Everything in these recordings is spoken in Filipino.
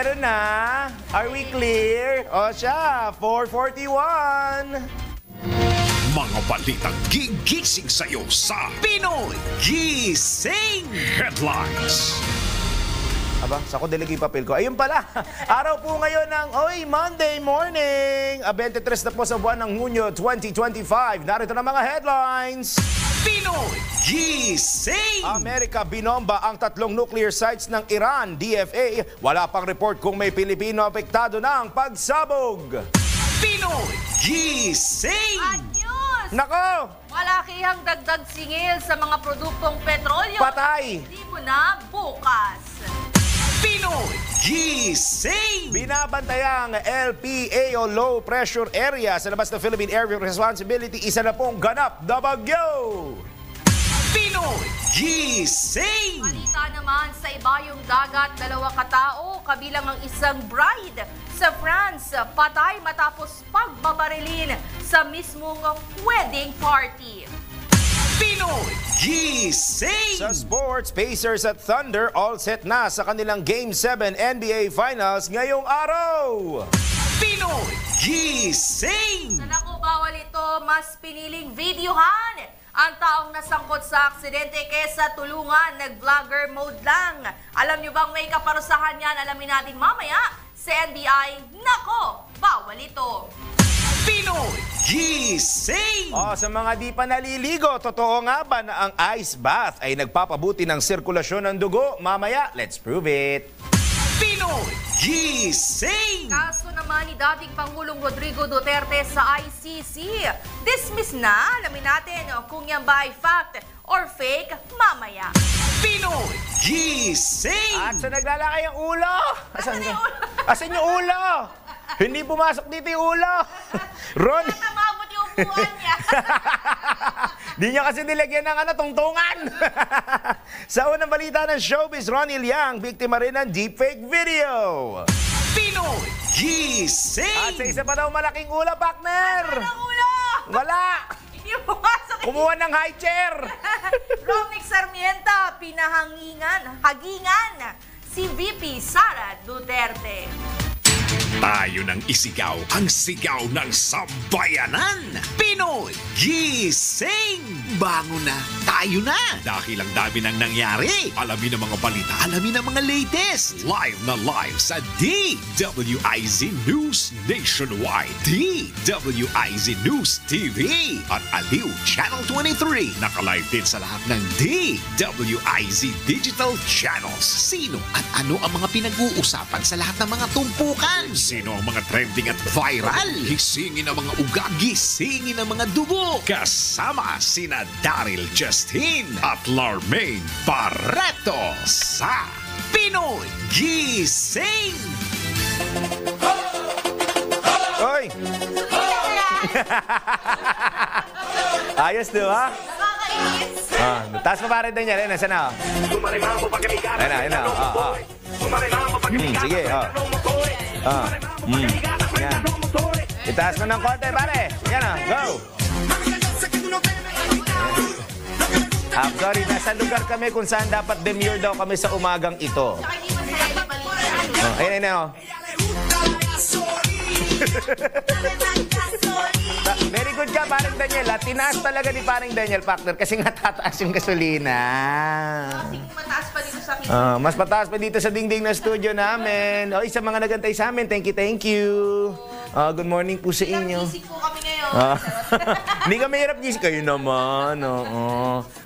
meron na. Are we clear? O siya, 4:41. Mga balitang gigising sa'yo sa Pinoy Gising Headlines. Aba, sako diligi papel ko. Ayun pala, araw po ngayon ng Monday morning. 23 na po sa buwan ng Hunyo 2025. Narito na mga headlines. Pinoy Gising! Amerika binomba ang 3 nuclear sites ng Iran, DFA. Wala pang report kung may Pilipino apektado ng pagsabog. Pinoy Gising! At news! Nako! Malakihang dagdag singil sa mga produktong petrolyo. Patay! Hindi mo na bukas. Pinoy Gising! Binabantayang LPA o Low Pressure Area sa labas ng Philippine Area of Responsibility. Isa na pong ganap na bagyo! Pinoy Gising! Balita naman sa ibayong dagat, 2 katao, kabilang ang isang bride sa France, patay matapos pagbabarilin sa mismong wedding party. Pinoy Gising! Sa sports, Pacers at Thunder all set na sa kanilang Game 7 NBA Finals ngayong araw. Pinoy Gising! Sa naku, bawal ito, mas piniling videohan ang taong nasangkot sa aksidente kesa tulungan, nag-vlogger mode lang. Alam niyo bang may kaparusahan yan? Alamin natin mamaya sa NBI. Nako, bawal ito. Pinoy Gising! Sa mga di pa naliligo, totoo nga ba na ang ice bath ay nagpapabuti ng sirkulasyon ng dugo? Mamaya, let's prove it. Pinoy Gising! Kaso naman ni dating Pangulong Rodrigo Duterte sa ICC. Dismiss na. Alamin natin kung yan ba ay fact or fake mamaya. Pinoy Gising! At sa naglalakay ang ulo? Asan yung ulo? Hindi pumasok dito yung ulo. Ron, Natamabot yung upuan niya. di niya kasi nilagyan ng tungtungan. Sa unang balita ng showbiz, Ronnie Liang, biktima rin ng deepfake video. Pinoy Gising! At sa isa pa daw malaking ulo, partner. Ang ulo! Wala. Hindi pumasok. Kumuha ng high chair. Romnick Sarmiento, hagingan si VP Sara Duterte. Tayo nang isigaw ang sigaw ng sambayanan. Pinoy Gising! Bango na, tayo na! Dahil ang dami nang nangyari. Alamin ang mga balita, alamin ang mga latest. Live na live sa DWIZ News Nationwide. DWIZ News TV at Aliw Channel 23. Nakalive din sa lahat ng DWIZ Digital Channels. Sino at ano ang mga pinag-uusapan sa lahat ng mga tumpukan? Sino ang mga trending at viral? Gisingin ang mga uga, gisingin ang mga dugo. Kasama sina Daryl Justin at Larmaine Barreto sa Pinoy Gising! Oy! Ayos, di ba? Nakakainis. Taas mo pare din yan. Nasaan na? Ayun na. Sige, Yan. Itaas mo ng konti, pare. Yan go. Sorry, nasa lugar kami kung saan dapat demure daw kami sa umagang ito. Saka hindi masaya yung balita. Ayun. Very good ka, parang Daniel. Tinaas talaga ni parang Daniel, partner, kasi nga tataas yung gasolina. Kasi mataas pa dito sa akin. Mas mataas pa dito sa dingding na studio namin. Sa mga nagantay sa amin, thank you. Good morning po sa inyo. Gising po kami ngayon. Hindi kami hirap gising. Kayo naman.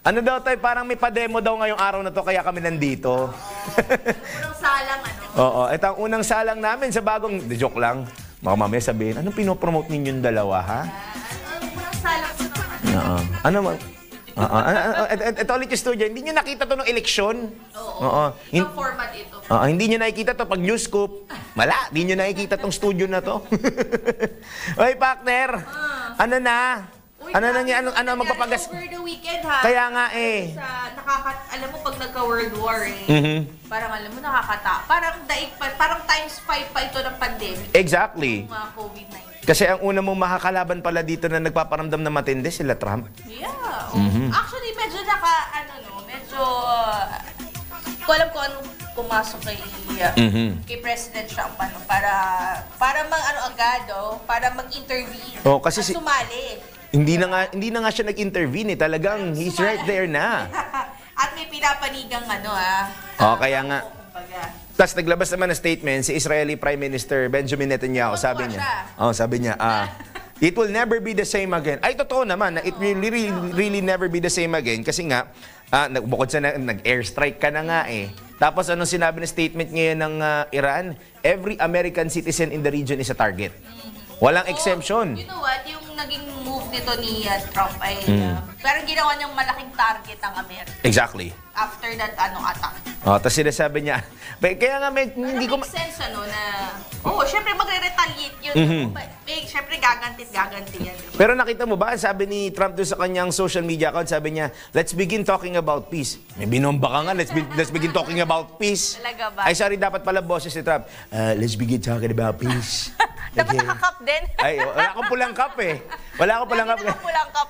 Ano daw tayo, parang may pa-demo daw ngayong araw na to, kaya kami nandito. Unang salang, Ito ang unang salang namin sa bagong... Joke lang. Baka mamaya sabihin, anong pinopromote ninyong dalawa, ha? Unang salang sa naman. Ano man? Ito ulit yung studio. Hindi nyo nakita to ng eleksyon? Oo. Ibang format ito. Hindi nyo nakikita to pag news scoop. Wala, hindi nyo nakikita tong studio na to. Oy, partner. Ano na? Uy, Ano magpapagas? Over the weekend, ha? Kaya nga eh. Alam mo, pag nagka-World War parang alam mo, parang daig pa, parang times 5 pa ito ng pandemic. Exactly. Yung mga COVID-19. Kasi ang una mong makakalaban pala dito na nagpaparamdam na matindi, sila Trump. Yeah. Actually, medyo medyo, ko alam kung anong pumasok kay President Trump para mag-intervene. Oh, kasi at sumali. Hindi na nga siya nag-intervene eh. Talagang he's right there na. At may pinapanigang Kaya nga. Tapos naglabas naman ng statement si Israeli Prime Minister Benjamin Netanyahu. Sabi niya, it will never be the same again. Ay, totoo naman na it will really never be the same again kasi nga, bukod sa nag-airstrike ka na nga eh. Tapos anong sinabi ng statement ngayon ng Iran? Every American citizen in the region is a target. Walang exemption. You know what? Yung naging move nito ni Trump ay parang ginawa niyang malaking target ang Amerika. Exactly. After that attack. Tapos sinasabi niya, kaya nga hindi ko... Make sense na, syempre magre-retaliate yun. Syempre gaganti yan. Pero nakita mo ba, sabi ni Trump doon sa kanyang social media account, sabi niya, let's begin talking about peace. May binomba ka nga, let's begin talking about peace. Talaga ba? Ay, sorry, dapat pala boses si Trump. Let's begin talking about peace. Dapat nakakap din. Ay, wala akong pulang cup eh. Wala akong pulang cup. Pulang cup.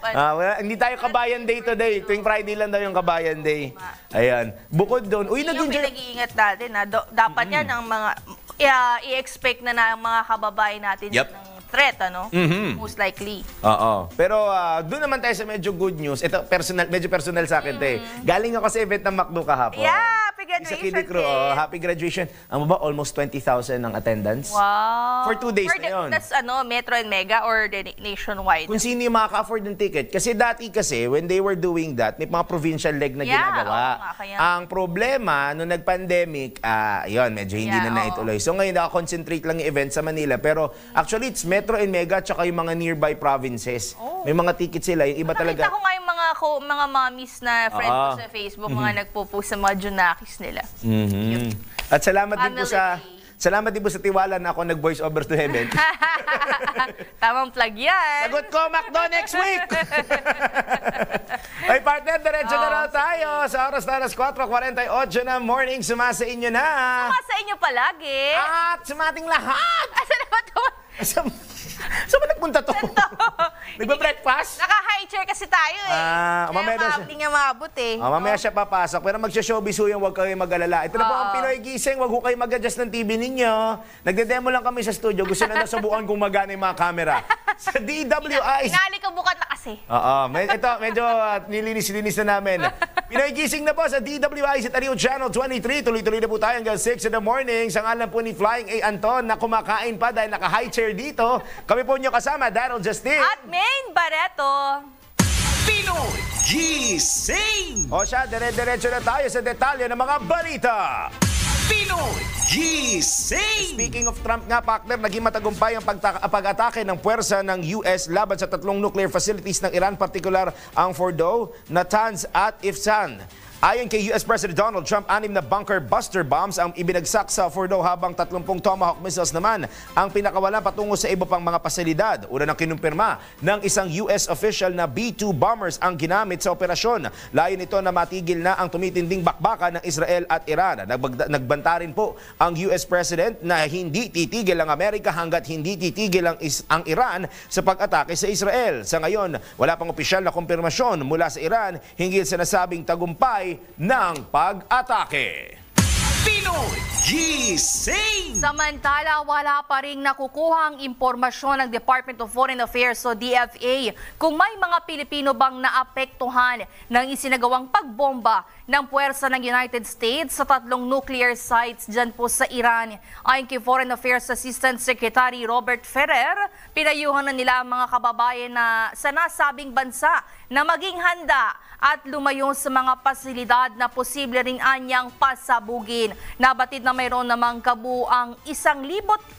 Hindi tayo kabayan day today. Tuwing Friday lang daw yung kabayan day. Ayan. Bukod doon, yung pinag-iingat natin, dapat yan ang mga, i-expect na ng mga kababayan natin ng threat, Most likely. Oo. Pero doon naman tayo sa medyo good news. Ito, medyo personal sa akin, Galing ako sa event ng McDo kahapon. Yeah, happy graduation. Sa Kili Crew, happy graduation. Ano ba, almost 20,000 ang attendance. Wow. For 2 days na yun. That's Metro and Mega or nationwide? Kung sino yung makaka-afford ng ticket. Kasi dati when they were doing that, may mga provincial leg na ginagawa. Ang problema, nung nag-pandemic, medyo hindi na naituloy. So ngayon, nakakonsentrate lang yung event sa Manila. Pero actually, it's Metro and Mega tsaka yung mga nearby provinces. May mga ticket sila. Yung iba talaga. Nakita ko nga yung mga mommies na friend ko sa Facebook, mga nagpo-post sa mga Junakis nila. At salamat din po sa tiwala na ako nag-voice over to heaven. Tamang plug yan. Sagot ko, McDo next week! Ay, partner, diretso na raw tayo. Sa oras na alas 4:48 na morning, sumasa inyo na. Sumasa inyo palagi. At sumating lahat. Asan naman ito? Saan ba nagpunta to? Nagba-breakfast? Naka-high chair kasi tayo mamaya hindi nga maabot mamaya siya papasok. Pero magsha-showbiz yung huwag kayo mag-alala. Ito na po ang Pinoy Gising. Huwag kayo mag-adjust ng TV ninyo. Nagde-demo lang kami sa studio. Gusto na nasubukan kung magana yung mga camera. Sa DWI. Inaalikabukan na kasi. Ito, medyo nilinis-linis na namin. Pinoy Gising na po sa DWI sa Tario Channel 23. Tuloy-tuloy na po tayo hanggang 6 in the morning. Sa ngalan po ni Flying A. Anton na kumakain pa dahil naka-high chair dito. Kami po nyo kasama, Daryl Justin. At Main Barreto. Pinoy Gising! O siya, dire-diretso na tayo sa detalye ng mga balita. Pinoy Gising! Speaking of Trump nga, partner, naging matagumpay ang pag-atake ng puwersa ng US laban sa 3 nuclear facilities ng Iran, partikular ang Fordow, Natanz at Ifsan. Ayon kay US President Donald Trump, 6 na bunker buster bombs ang ibinagsak sa Fordow habang 30 Tomahawk missiles naman ang pinakawalan patungo sa iba pang mga pasilidad. Una nang kinumpirma ng isang US official na B-2 bombers ang ginamit sa operasyon. Layo nito na matigil na ang tumitinding bakbakan ng Israel at Iran. Nagbanta rin po ang US President na hindi titigil ang Amerika hanggat hindi titigil ang Iran sa pag-atake sa Israel. Sa ngayon, wala pang opisyal na kumpirmasyon mula sa Iran hinggil sa nasabing tagumpay ng pag-atake. Pinoy Gising! Samantala, wala pa ring nakukuhang impormasyon ng Department of Foreign Affairs o DFA kung may mga Pilipino bang naapektuhan ng isinagawang pagbomba ng puwersa ng United States sa 3 nuclear sites dyan po sa Iran. Ayon kay Foreign Affairs Assistant Secretary Robert Ferrer, pinayuhan na nila ang mga kababayan na sa nasabing bansa na maging handa at lumayo sa mga pasilidad na posible ring anyang pasabugin. Nabatid na mayroon namang kabuang 1,100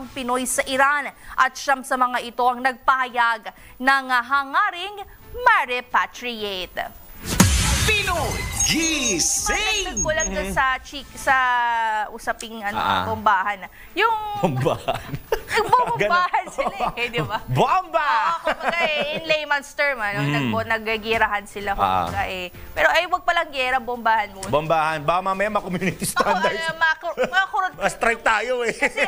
Pinoy sa Iran at 9 sa mga ito ang nagpahayag ng hangaring ma-repatriate. Pinoy Gising! Ko lang dun sa usaping bombahan. Yung Bombahan? nagbombahan sila di ba? Bomba! Kumbaga in layman's term, naggagirahan sila. Pero wag palang gera, bombahan muna. Bombahan. Baka mamaya ma-community standards. Ma-strike tayo Kasi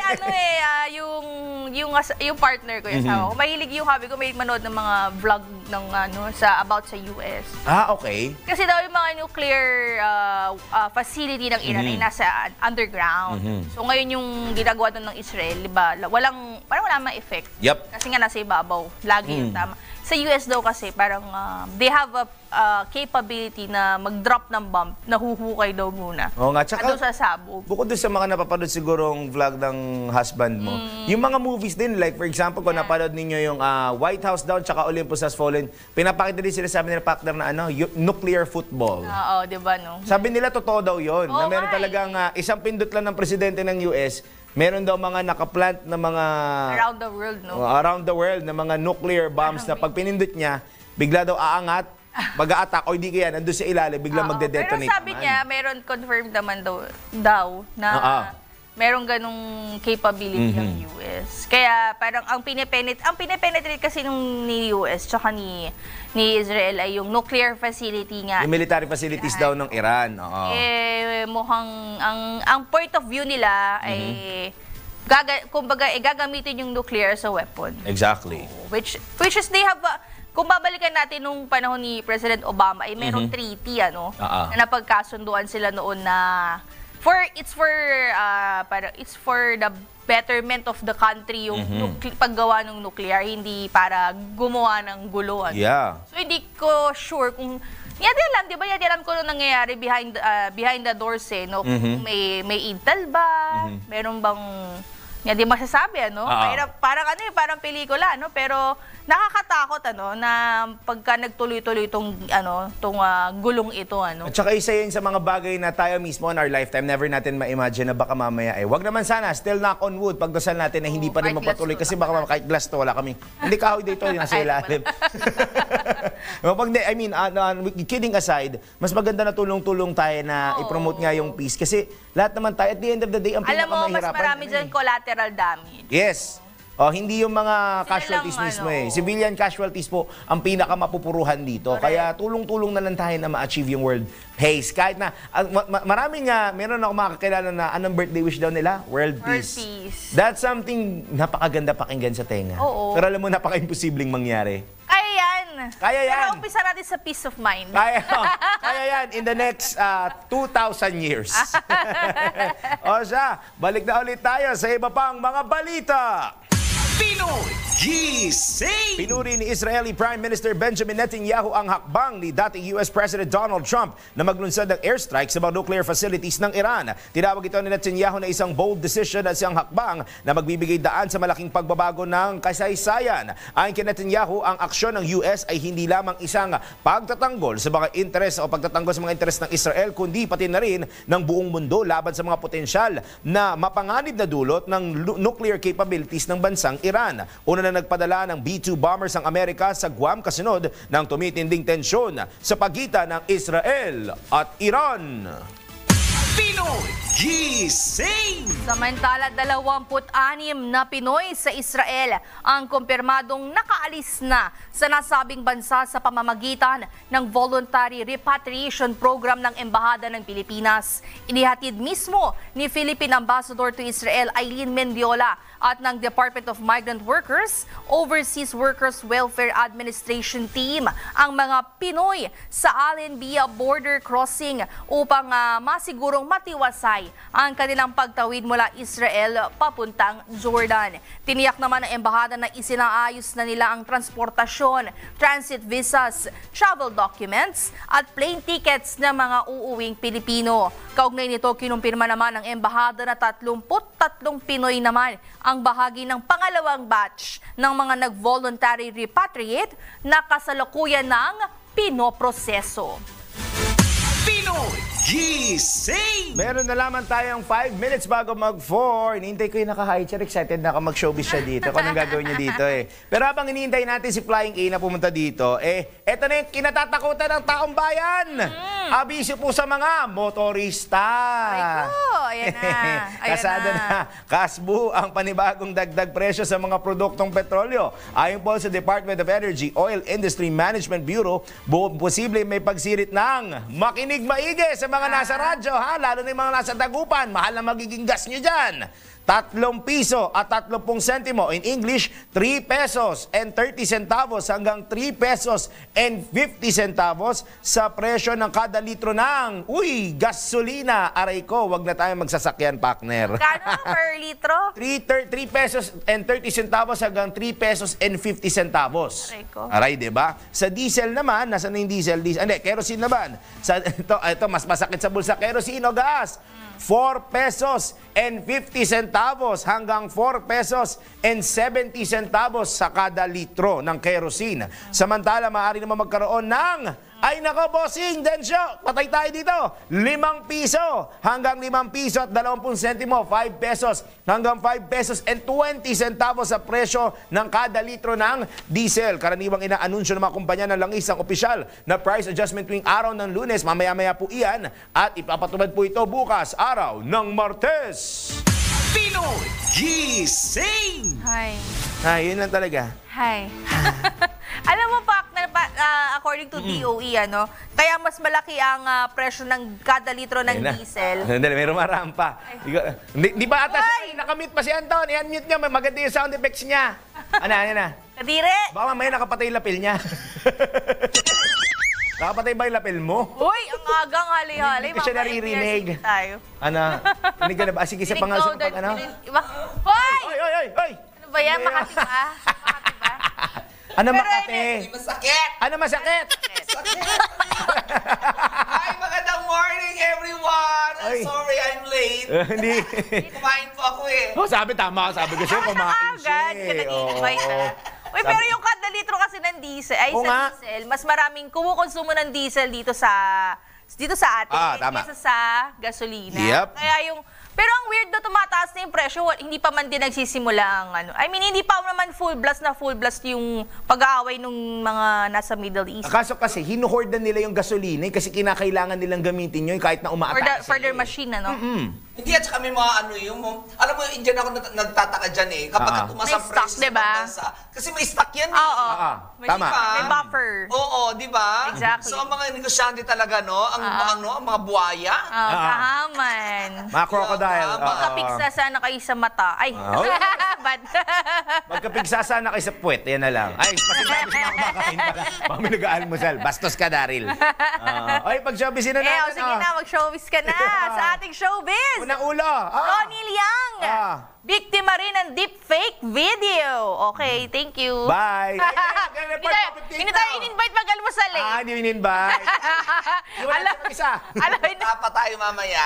yung partner ko, yung asawa ko, mahilig yung hobby ko, may manood ng mga ng about sa US. Ah, okay. Kasi daw yung mga nuclear facility ng Iran ay nasa underground. So ngayon yung ginagawa doon ng Israel, di ba, parang wala mang effect. Yep. Kasi nga nasa ibabaw, lagi yung tama. Sa US daw kasi parang they have a capability na mag-drop ng bomb, nahuhukay daw muna. Oo nga, tsaka Doon sa sabog. bukod doon sa mga napapanood sigurong vlog ng husband mo, yung mga movies din, like for example, kung napanood ninyo yung White House Down tsaka Olympus Has Fallen, pinapakita din sila, sabi nila partner na nuclear football. Oo, di ba, no? Sabi nila totoo daw yun, na Oo meron nga talagang isang pindot lang ng presidente ng US, meron daw mga nakaplant na mga Around the world, no? around the world na mga nuclear bombs na pag pinindot niya, bigla daw aangat, mag-a-attack o hindi kaya nandun sa ilalim, bigla Oo, magde-detonate. pero sabi naman. niya, meron confirmed naman daw na merong ganong capability ng US. Kaya parang ang pinipenetrate kasi ni US tsaka ni Israel ay yung nuclear facility nga. Yung military facilities daw ng Iran. Oo. Mukhang ang point of view nila ay kumbaga gagamitin yung nuclear as a weapon. Exactly. Which is they have kung babalikan natin nung panahon ni President Obama ay merong treaty na napagkasunduan sila noon na it's for the betterment of the country yung paggawa ng nuclear, hindi para gumawa ng gulo. Yeah. So hindi ko sure kung yadi alam, di ba? Yadi alam ko nung nangyayari behind the doors no? Kung may intel ba? Meron bang hindi masasabi, parang pelikula, pero nakakatakot, na pagka nagtuloy-tuloy itong gulong ito, At saka isa yun sa mga bagay na tayo mismo in our lifetime, never natin ma-imagine na baka mamaya wag naman sana, still knock on wood, pagdasal natin na hindi pa rin kahit mapatuloy glass kasi baka kahit glass to, wala kami. Hindi kahoy dito, yung nasa ilalim. Kidding aside, mas maganda na tulong-tulong tayo na i-promote nga yung peace kasi lahat naman tayo, at the end of the day, ang alam mo, mas pinakamahirapan. marami dyan collateral damage. Yes. Hindi yung mga Sila casualties lang, mismo Civilian casualties po ang pinakamapupuruhan dito. Correct. Kaya tulong-tulong na lang tayo na ma-achieve yung world peace. Kahit na, maraming meron ako makakilala na anong birthday wish daw nila? World peace. That's something napakaganda pakinggan sa tenga. Oo. Pero alam mo, napaka-imposibleng mangyari. Kaya yan. Kaya yan. Pero umpisa natin sa peace of mind. Kaya yan in the next 2,000 years. O siya, balik na ulit tayo sa iba pang mga balita. Pinoy Gising! Pinuri ni Israeli Prime Minister Benjamin Netanyahu ang hakbang ni dating US President Donald Trump na maglunsad ng airstrike sa mga nuclear facilities ng Iran. Tinawag ito ni Netanyahu na isang bold decision at siyang hakbang na magbibigay daan sa malaking pagbabago ng kasaysayan. Ayon kay Netanyahu, ang aksyon ng US ay hindi lamang isang pagtatanggol sa mga interes o pagtatanggol sa mga interes ng Israel, kundi pati na rin ng buong mundo laban sa mga potensyal na mapanganib na dulot ng nuclear capabilities ng bansang Iran. Una na nagpadala ng B-2 bombers ang Amerika sa Guam kasunod ng tumitinding tensyon sa pagitan ng Israel at Iran. Pinoy Gising! Samantala, 26 na Pinoy sa Israel ang kumpirmadong nakaalis na sa nasabing bansa sa pamamagitan ng voluntary repatriation program ng Embahada ng Pilipinas. Inihatid mismo ni Philippine Ambassador to Israel Eileen Mendiola at ng Department of Migrant Workers, Overseas Workers Welfare Administration Team ang mga Pinoy sa Allenbia border crossing upang masigurong matiwasay ang kanilang pagtawid mula Israel papuntang Jordan. Tiniyak naman ng embahada na isinaayos na nila ang transportasyon, transit visas, travel documents at plane tickets ng mga uuwing Pilipino. Kaugnay nito, kinumpirma naman ng embahada na 33 Pinoy naman ang bahagi ng pangalawang batch ng mga nag-voluntary repatriate na kasalukuyan ng pinoproseso. Pinoy Gising! Meron na lamang tayong 5 minutes bago mag-4. Inihintay ko yung naka-high chair. Excited na ako mag-showbiz siya dito. Kung anong gagawin niya dito Pero habang inihintay natin si Flying A na pumunta dito, eto na yung kinatatakutan ng taong bayan. Abisyo po sa mga motorista. Ay ko, ayan na. Kasada na. Kasbu ang panibagong dagdag presyo sa mga produktong petrolyo. Ayon po sa Department of Energy Oil Industry Management Bureau, posible may pagsirit ng makinig maigi sa mga nasa radyo, ha? Lalo na yung mga nasa Dagupan. Mahal na magiging gas nyo dyan. 3 piso at 30 sentimo. In English, 3 pesos and 30 centavos hanggang 3 pesos and 50 centavos sa presyo ng kada litro ng, gasolina. Aray ko, wag na tayo magsasakyan, partner. Kano per litro? 3 pesos and 30 centavos hanggang 3 pesos and 50 centavos. Aray ko. Aray, diba? Sa diesel naman, nasa na yung diesel? Hindi, kerosene naman. Ito, mas masakit sa bulsa. Kerosene o gas. 4 pesos and 50 centavos hanggang 4 pesos and 70 centavos sa kada litro ng kerosene. Samantala, maaari naman magkaroon ng, ay nako, bossing, Densyo, patay tayo dito, 5 piso hanggang 5 piso at 20 sentimo, 5 pesos hanggang 5 pesos and 20 centavos sa presyo ng kada litro ng diesel. Karaniwang inaanunsyo ng mga kumpanya ng langis ang opisyal na price adjustment tuwing araw ng Lunes. Mamaya-maya po iyan at ipapatupad po ito bukas, araw ng Martes. Pinoy Gising! Hi. Ay, yun lang talaga. Hi. Alam mo, partner, according to DOE, kaya mas malaki ang presyo ng kada litro ng diesel. Hindi, may rumaraan pa. Di ba atas, nakamute pa si Anton. I-unmute niya, maganda yung sound effects niya. Ano na? Kadire! Baka mamaya nakapatay yung lapel niya. Nakapatay ba yung lapel mo? Uy, ang agang hali-hali. Hindi ko siya naririnig. Tayo. Ano? Hindi ka na ba? Sige, sa pangalan pag ano? Hoy! Oy! Ano ba yan? Makati ba? Makati ba? Ano Pero Makati? Masakit! Ano masakit? Hi, magandang morning everyone! I'm Ay. sorry I'm late. Hindi. Kumain po ako eh. Oh, sabi tama. Sabi ko siya, kumain siya. Agad, ka nag-invite Uy, pero yung kada litro kasi ng diesel, diesel, mas maraming kumukonsumo ng diesel dito sa atin tama. kaysa sa gasolina. Yep. Kaya pero ang weird na tumataas na yung presyo, hindi pa man din nagsisimula ang hindi pa naman full blast yung pag-aaway ng mga nasa Middle East. Kaso kasi, hinuhoard na nila yung gasolina kasi kinakailangan nilang gamitin yun kahit na umaatake For their machine, Hindi at saka may mga alam mo, Indian ako nagtataka dyan eh. Kapag tumaas ang May stock, presyo sa diba? bansa. Kasi may stock yan eh. Oo. Tama. May buffer. Oo, di ba? Exactly. So ang mga negosyante talaga, ang mga buhaya. Kahaman. Mga crocodile. Magkapigsa sana kayo sa mata. Ay, bad. Magkapigsa sana kayo sa puwet. Yan na lang. Ay, pasintapos na ako makakain pa. Baka may nag-aalmusal. Bastos ka, Daryl. Ay, pag-showbizin na natin. Sige na, mag-showbiz ka na sa ating showbiz. Unang ulo. Ronnie Liang. Biktima rin ng deepfake video. Okay, thank you. Bye. Hindi tayo in-invite mag-almusal eh. Hindi in-invite. Iwan natin mag-isa. Tapa tayo mamaya.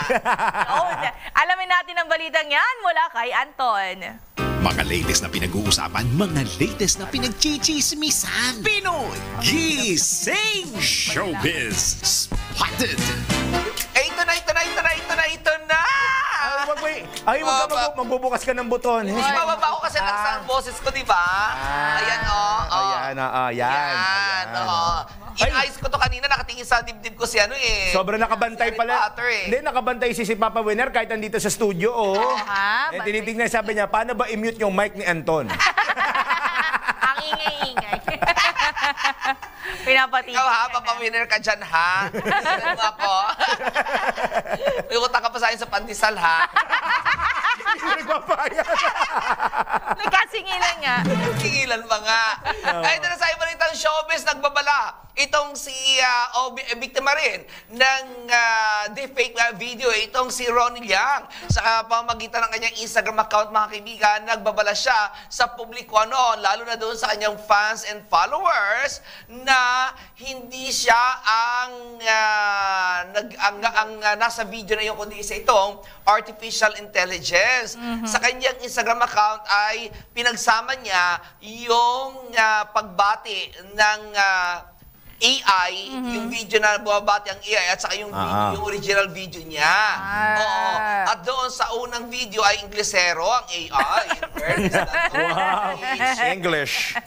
Alamin natin ang balitang yan mula kay Anton. Mga latest na pinag-uusapan, mga latest na pinagchichismisan. Pinoy Gising! Showbiz Spotted! Ito na! Ay, magbubukas ka ng buton. Mababa ko kasi ang boses ko, di ba? Ayan, Ayan. In-eyes ko to kanina, nakatingin sa dibdib ko si Sobrang nakabantay Si pala. Harry Potter eh. Hindi, nakabantay si Papa Winner kahit nandito sa studio. Tinitignan, sabi niya, paano ba i-mute yung mic ni Anton? Ang ingay-ingay. Pinapatigil Ikaw ha, ka na. papawinner ka dyan ha. Ano mo ako? May utang ka pa sa akin sa pandesal ha. Hindi nagpapayag. Nagkasingilan nga. Tingilan pa nga. Ay, ito na sa ibalitang showbiz, nagbabala. Itong si, biktima rin ng deepfake video, itong si Ronnie Liang. Sa pamamagitan ng kanyang Instagram account, mga kaibigan, nagbabala siya sa publiko, lalo na doon sa kanyang fans and followers, na hindi siya ang nasa video na yun, kundi isa itong artificial intelligence. Sa kanyang Instagram account ay pinagsama niya yung pagbati ng AI, yung video na bumabati ang AI at saka yung original video niya. Oo. At doon sa unang video ay Inglesero ang AI. Wow. English.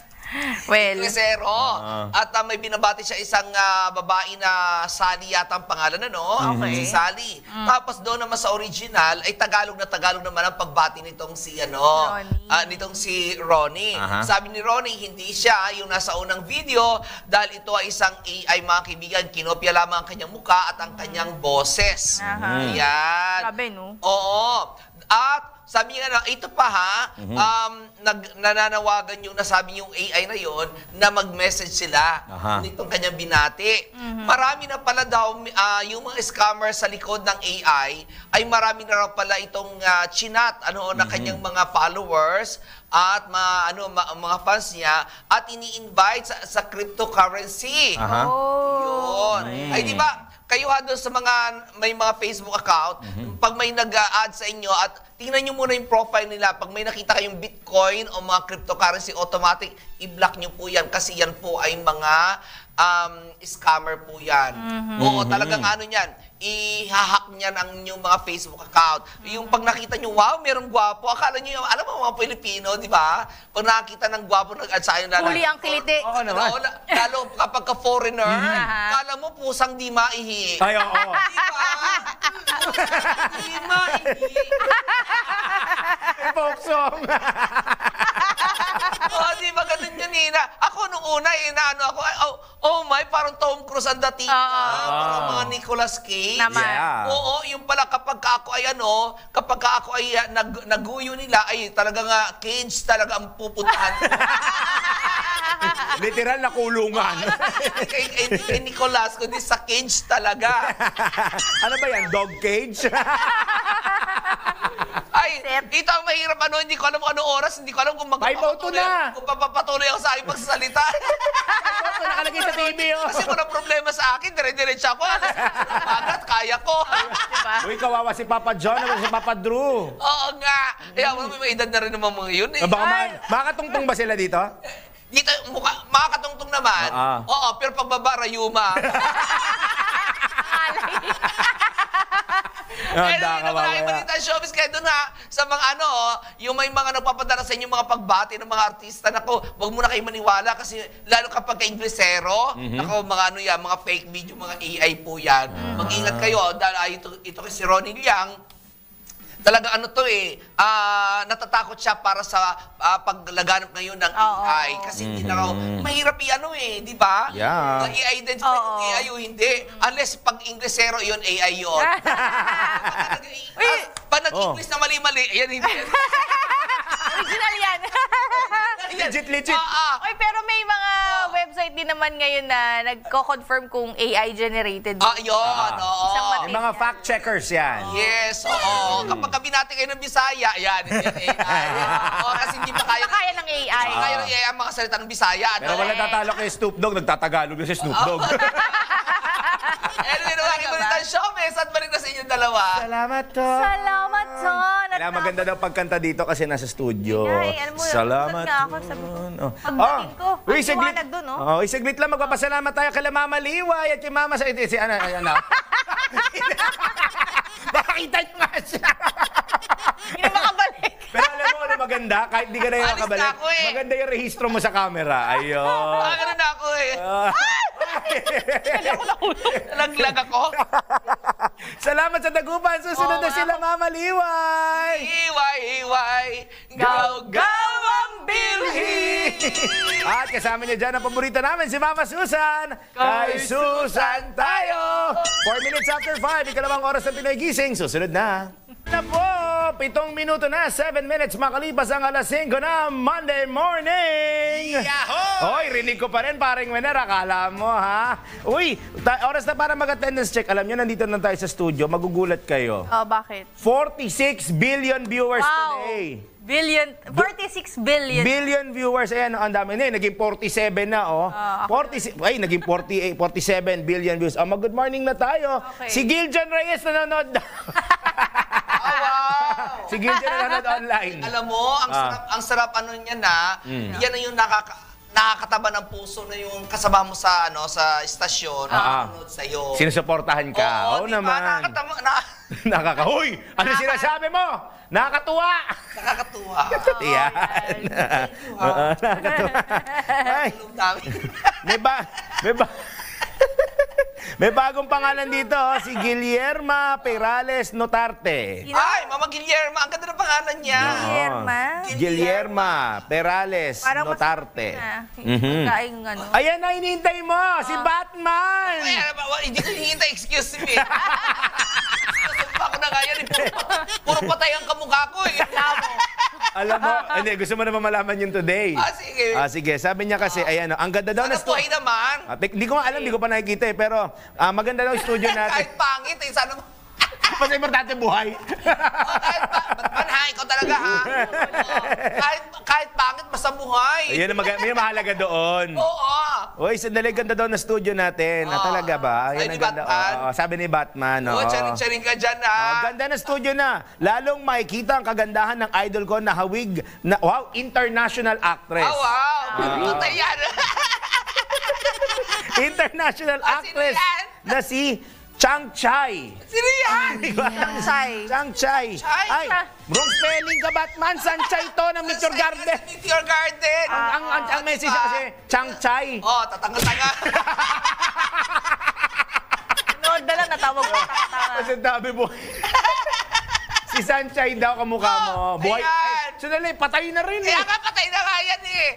Well, Inglesero. At may binabati siya isang babae na Sally yata ang pangalan, ano? Okay. Si Sally. Tapos doon naman sa original, ay Tagalog naman ang pagbati nitong si, nitong si Ronnie. Sabi ni Ronnie, hindi siya yung nasa unang video dahil ito ay isang AI, mga kaibigan. Kinopya lamang ang kanyang muka at ang kanyang boses. Ayan. Grabe, no? Oo. At sabi nga na, ito pa ha, nananawagan yung nasabi yung AI na yon na mag-message sila nitong kanyang binati. Marami na pala daw, yung mga scammers sa likod ng AI, ay marami na raw pala itong chinat, na kanyang mga followers at mga fans niya at ini-invite sa cryptocurrency. Yun. Ay, di ba? Kayo doon sa may mga Facebook account, pag may nag-add sa inyo at tingnan nyo muna yung profile nila, pag may nakita kayong Bitcoin o mga cryptocurrency, automatic, i-block nyo po yan kasi yan po ay mga scammer po yan. Oo, talagang yan, ihahack niyan ang inyong mga Facebook account. Yung pag nakita nyo, wow, merong gwapo, akala nyo, alam mo mga Pilipino, di ba? Pag nakita ng gwapo, nag-add sa inyo na Huli ang kiliti. Oo naman. Lalo kapag ka-foreigner, kala mo pusang di maihi. Ay, oo. Di ba? Di maihi. Folk song. Di ba ganun yun, Nina? Ako nung una, oh my, parang Tom Cruise ang dating. Parang mga Nicolas Cage. Naman. Yeah. Oo, yung pala kapag ako ay naguyo nila, ay talaga nga, cage talaga ang pupuntahan ko. Literal na kulungan. kay Nicolas, kundi sa cage talaga. Ano ba yan? Dog cage? Ay, ito ang mahirap, hindi ko alam kung anong oras, hindi ko alam kung kung papapatuloy ako sa aking pagsasalita. Nakalagay sa TV, Kasi kung ang problema sa akin, dire-diretso ako. Agad, kaya ko. Diba? Uy, kawawa si Papa John o si Papa Drew. Oo nga. Kaya may edad na rin naman mga yun eh. Baka makatungtong ba sila dito? Dito, makakatungtong naman. Oo, pero pagbaba, rayuma. Kaya naman maraming balita showbiz. Kaya doon sa mga yung may mga nagpapadala sa inyo mga pagbati ng mga artista, nako, wag muna kayo maniwala kasi lalo kapag ka-Inglesero, nako, mga fake video, mga AI po yan. Mag-ingat kayo dahil ito kasi Ronnie Liang, talaga natatakot siya para sa paglaganap ngayon ng AI. Kasi hindi na raw, mahirap di ba? Yeah. I-identify kung AI o hindi. Unless pag Inglesero yun, AI yun. Pag nag-English na mali-mali, yan hindi. Original yan. Legit. Oy, pero may mga website din naman ngayon na nagko-confirm kung AI generated. Yun, Isang Yung mga fact checkers yan. Yes, oo. Kapag kabinati kayo ng Bisaya, yan, AI. Kasi hindi pa kaya ng AI. Hindi kaya ng AI ang makasalita ng Bisaya. Pero wala tatalo kay Snoop Dogg, nagtatagalog na si Snoop Dogg. Anyway, lagi balik ang showbiz at balik na sa inyong dalawa. Salamat, Ton. Salamat, Ton. Kailangan maganda daw pagkanta dito kasi nasa studio. Ay, alam mo, Salamat, nga ako, sabi ko, Ton. pagdating ko, Uy, ang saglit. liwanag dun, Saglit lang, magpapasalamat tayo kay Mama Liway at kay Mama sa... Makakita nyo nga siya. Hindi na makabalik. Pero alam mo, maganda, kahit di ka na yung Alis na makabalik, ako eh. maganda yung rehistro mo sa camera. Ayun. Ano na ako eh. Naglag ako. Salamat sa dagupan. Susunod na sila, Mama Liway. Iway. Gaw-gaw ang bilhin. At kasama niya dyan ang paborito namin, si Mama Susan. Kay Susan tayo. 4 minutes after 5, ikalawang oras ng Pinoy Gising. Susunod na. Na po, 7 minuto na, 7 minutes makalipas ang alas 5 na Monday morning. Yahoo! Hoy, rinig ko pa rin, paring Wener, akala mo ha? Uy, oras na para mag-attendance check. Alam nyo, nandito na tayo sa studio, magugulat kayo. Bakit? 46 billion viewers today. 46 billion. Billion viewers, ayan, ang dami na, naging 47 na, 46, naging 48, 47 billion views. Good morning na tayo. Okay. Si Giljan Reyes nanonood. Wow! Si Giljan nanonood online. Alam mo, ang sarap niya na, yan na yung nakakataba ng puso na yung kasama mo sa sa istasyon, nanonood sa'yo. Sinusuportahan ka. Oo di ba? naman. Nakakahoy! Ano sinasabi mo? Nakakatuwa! Nakakatuwa. Yan. Oo, nakakatuwa. Ay, Tulog namin. may bagong pangalan dito, si Guillerma Perales Notarte. Ay, Mama Guillermo, ang ganda ng pangalan niya. Guillerma? Guillerma Perales Parang Notarte. Mm Kaing ano. Ayan na, hinihintay mo, si Batman! Ay, hindi ko hihintay, excuse me. Sumpa ko na nga yan. Puro patay ang kamukha ko eh. Alam mo, hindi, gusto mo naman malaman yun today. Sige. Sige, sabi niya kasi, ayan, ang ganda daw na Sana buhay naman. Hindi ko nga alam, hindi ko pa nakikita eh, pero maganda daw yung studio natin. Kahit pangit eh, sana mo. Basta importante buhay. Kahit Batman ha, ikaw talaga ha. Kahit pangit, basta buhay. Ayan, may mahalaga doon. Oo. Uy, sandali, ganda daw na studio natin. Talaga ba? Sabi Ayan, ni ang ganda. Batman? Oo, sabi ni Batman. Oo, oo. charing-charing ka dyan ha. Ganda na studio na. Lalong makikita ang kagandahan ng idol ko na hawig na, wow, international actress. Oh, wow. Patay yan. International Sino actress yan? na si Chang Chai. Sino yan? Sai. Chang Chai. Chai? Ay, wrong spelling ka, Batman. San Chai to ng Meteor Garden. Meteor Garden. Ang message kasi, Chang Chai. Oh, tatanga-tanga. Nood na lang, natawag ko. Kasi dabi mo. Si Sunshine daw kamukha mo. Buhay. Ayan. Ay, sandali, patay na rin Kaya eh. nga, patay na nga yan eh.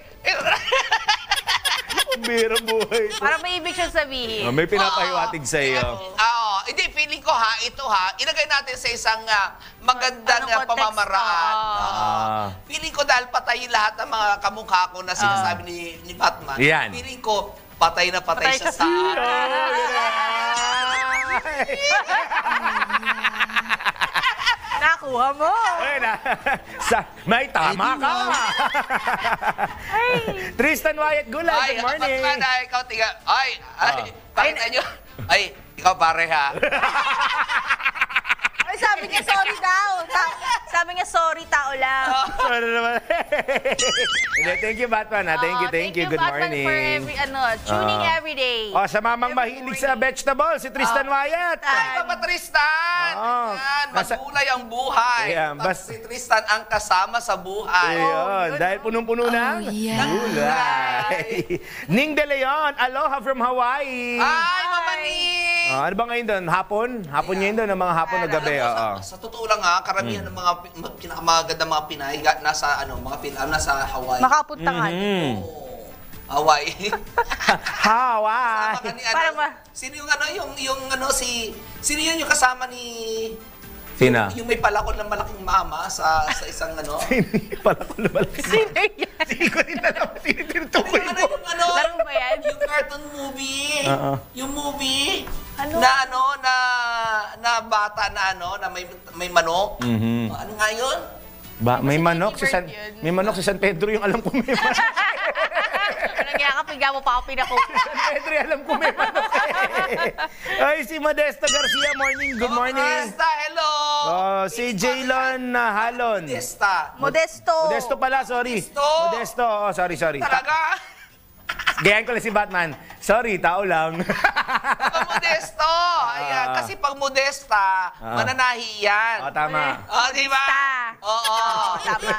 Ang bira buhay. Para may ibig siyang sabihin. May pinapahiwatig sa iyo. Oo. Hindi, feeling ko ha, ito ha, ilagay natin sa isang magandang Anong context? pamamaraan. Ah. Feeling ko dahil patay lahat ng mga kamukha ko na sinasabi ni Batman. Yan. Feeling ko, patay na patay siya sa Nakuha mo. May tama ka. Tristan Wyatt Gulay, Ay, good morning. Batman, ay, ikaw, tiga. Pakita nyo. Ay, ikaw pare ha. Ay, sabi niya, sorry daw. Sabi niya, sorry, tao lang. Sorry naman. Hindi, thank you, Batman. Thank you. Good Batman, morning. for tuning every day. Sa mamang mahilig sa vegetables, si Tristan Wyatt. Ay, Papa Tristan! Oo. Yan, magulay ang buhay. Ayan, Si Tristan ang kasama sa buhay. Ayun, dahil punong-puno ng gulay. Ning De Leon, aloha from Hawaii. Ay, Mama Ning! Ano ba ngayon doon? Hapon? Hapon ngayon doon, ng mga hapon na gabi. Sa totoo lang ha, karamihan ng mga pinakamaganda mga Pinay nasa nasa Hawaii. Makapunta nga. Hawaii. Hawaii. Kasama ka ni, Parang ba? Sino sino yun yung kasama ni Sina? yung may palakol ng malaking mama sa isang Pala ko lumalaki. Sino yan? Hindi ko rin alam. Sino tinutukoy mo? Laro ba yan? Yung cartoon movie. Oo. Yung movie Ano? na bata na na may manok. Ano nga yun? May manok si Bird yun. May manok si San Pedro, yung alam ko may manok. Nagyakap, higa mo pa ako pinakuha. San Pedro, yung alam ko may manok. Ay, si Modesto Garcia, morning. Good morning. Modesta, hello! Si Jaylon Halon. Modesta. Modesto pala, sorry. Modesto, sorry. Talaga? Gayan ko lang si Batman. Sorry, tao lang. Pag Modesto. Ayan, kasi pag Modesta, mananahi yan. Tama. Di ba? Oo. Tama.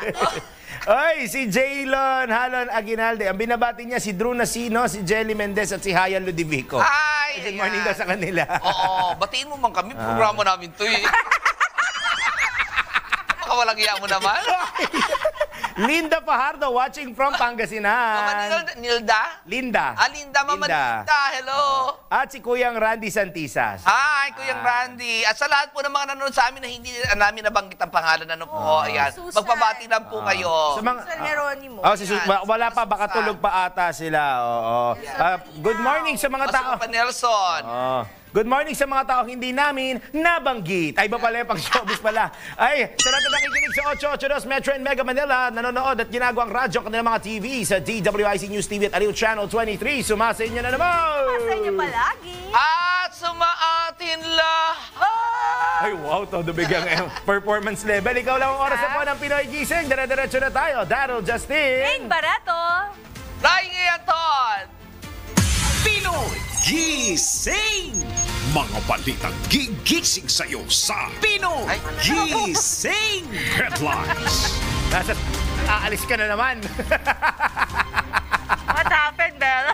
Ay, si Jaylon Halon Aguinalde. Ang binabati niya si Drew Nasino, si Jelly Mendez at si Hayan Ludivico. Hi! Good morning daw sa kanila. Oo, batiin mo man kami. Programa namin to eh. Baka walang iya mo naman. Linda Fajardo watching from Pangasinan. Mama Nilda? Linda. Linda, Mama Nilda. Hello. At si Kuyang Randy Santisas. Hi, Kuyang Randy. At sa lahat po ng mga nanonood sa amin na hindi namin nabanggit ang pangalan, ayan. Susan. Magpabati lang po kayo. Sa mga, San Jeronimo. wala pa, baka tulog pa ata sila. Oo. Good morning sa mga tao. Pasok pa Nelson. Good morning sa mga taong hindi namin nabanggit. Ay, iba pala yung pang-showbiz pala. Ay, sa lahat na nakikinig sa 882 Metro and Mega Manila, nanonood at ginagawang radyo ang kanilang mga TV sa DWIC News TV at Aliw Channel 23. Sumasa inyo na naman! Sa inyo palagi. At sumaatin lahat. Ay, wow, todo bigang performance level. Ikaw lang ang oras na po ng Pinoy Gising. Dire-diretso na tayo. Daryl Justin. Ning Barato. Flying Anton. Pinoy Gising! Mga balitang gigising sa'yo sa Pinoy Gising Headlines. Aalis ka na naman. What happened, Bella?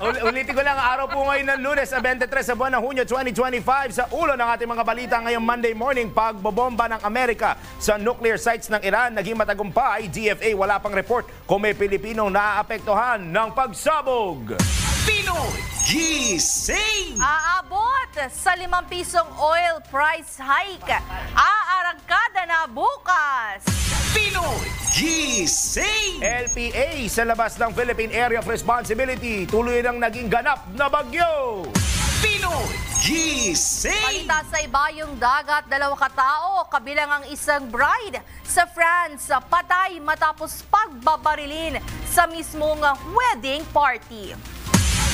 Ulitin ko lang, araw po ngayon ng Lunes, 23 sa buwan ng Hunyo 2025. Sa ulo ng ating mga balita ngayong Monday morning, pagbobomba ng Amerika sa nuclear sites ng Iran naging matagumpay. DFA wala pang report kung may Pilipinong naaapektuhan ng pagsabog. Pinoy Gising! Aabot sa 5 pisong oil price hike. Aarangkada na bukas. Pinoy Gising! LPA sa labas ng Philippine Area of Responsibility, tuloy nang naging ganap na bagyo. Pinoy Gising! Balita sa ibayong dagat, 2 katao, kabilang ang isang bride sa France, patay matapos pagbabarilin sa mismong wedding party.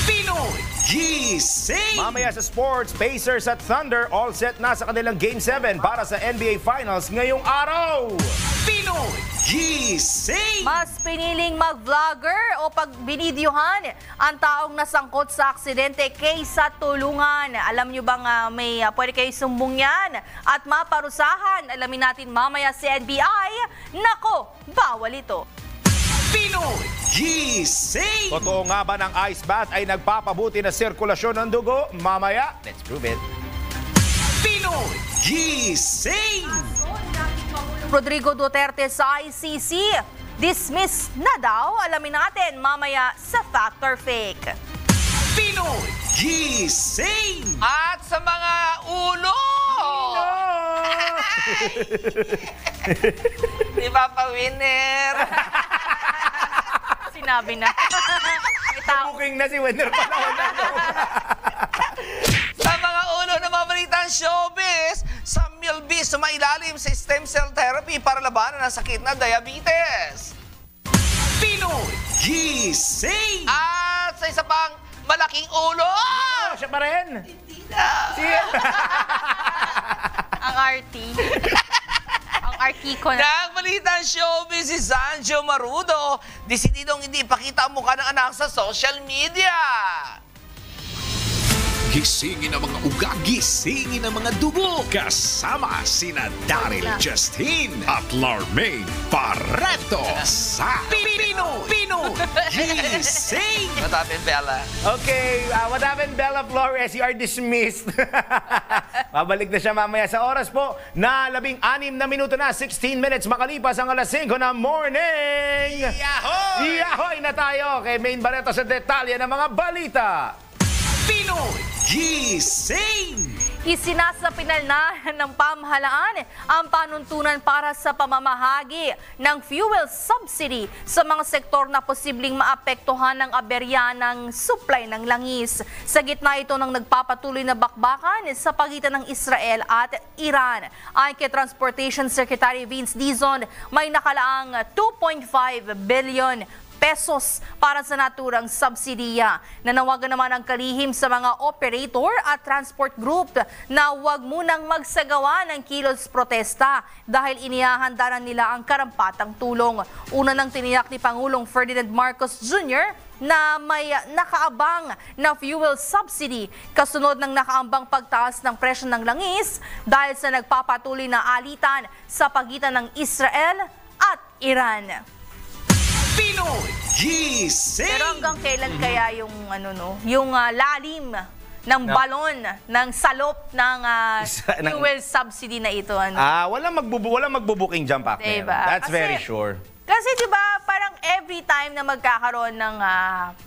Pinoy Gising! Mamaya sa sports, Pacers at Thunder all set na sa kanilang Game 7 para sa NBA Finals ngayong araw. Pinoy Gising! Mas piniling mag-vlogger o pagbinidyohan ang taong nasangkot sa aksidente kaysa tulungan. Alam nyo bang may pwede kayo sumbong yan at maparusahan? Alamin natin mamaya si NBI. Nako, bawal ito. Pinoy Gising! Totoo nga ba ng ice bath ay nagpapabuti na sirkulasyon ng dugo? Mamaya, let's prove it. Pinoy Gising! Rodrigo Duterte sa ICC. Dismiss na daw. Alamin natin mamaya sa Fact or Fake. Pinoy Gising! At sa mga ulo! Di ba pa winner? Sinabi na. May tao. Booking na si Winner panahon na to. Sa mga ulo na mabalitang showbiz, Samuel B. sumailalim sa stem cell therapy para labanan ang sakit na diabetes. Pinoy Gising! At sa isa pang malaking ulo! Siya pa rin. Ang RT. Ang Artico na. Nang balitang showbiz si Sanjo Marudo, desididong hindi ipakita ang mukha ng anak sa social media. Gisingin ang mga ugat, gisingin ang mga dugo. Kasama sina Daryl Justin at Larmaine Barreto sa Pinoy Gising! What happened, Bella? Okay, what happened, Bella Flores? You are dismissed. Babalik na siya mamaya sa oras po na 16 na minuto na, 16 minutes makalipas ang alas 5 na morning. Yahoy! Yahoy na tayo kay Maine Barreto sa detalye ng mga balita. Pinoy Gising! Isinasapinal na ng pamahalaan ang panuntunan para sa pamamahagi ng fuel subsidy sa mga sektor na posibleng maapektuhan ng aberya ng supply ng langis. Sa gitna ito ng nagpapatuloy na bakbakan sa pagitan ng Israel at Iran. Ayon kay Transportation Secretary Vince Dizon, may nakalaang 2.5 billion pesos para sa naturang subsidiya. Nanawagan naman ang kalihim sa mga operator at transport group na huwag munang magsagawa ng kilos protesta dahil inihahanda nila ang karampatang tulong. Una nang tiniyak ni Pangulong Ferdinand Marcos Jr. na may nakaabang na fuel subsidy kasunod ng nakaambang pagtaas ng presyo ng langis dahil sa nagpapatuloy na alitan sa pagitan ng Israel at Iran. Pinoy Gising! Pero hanggang kailan kaya yung yung lalim ng balon ng salop ng fuel subsidy na ito? Walang magbubuking jump up. Diba? That's Kasi very sure. Kasi 'di ba, parang every time na magkakaroon ng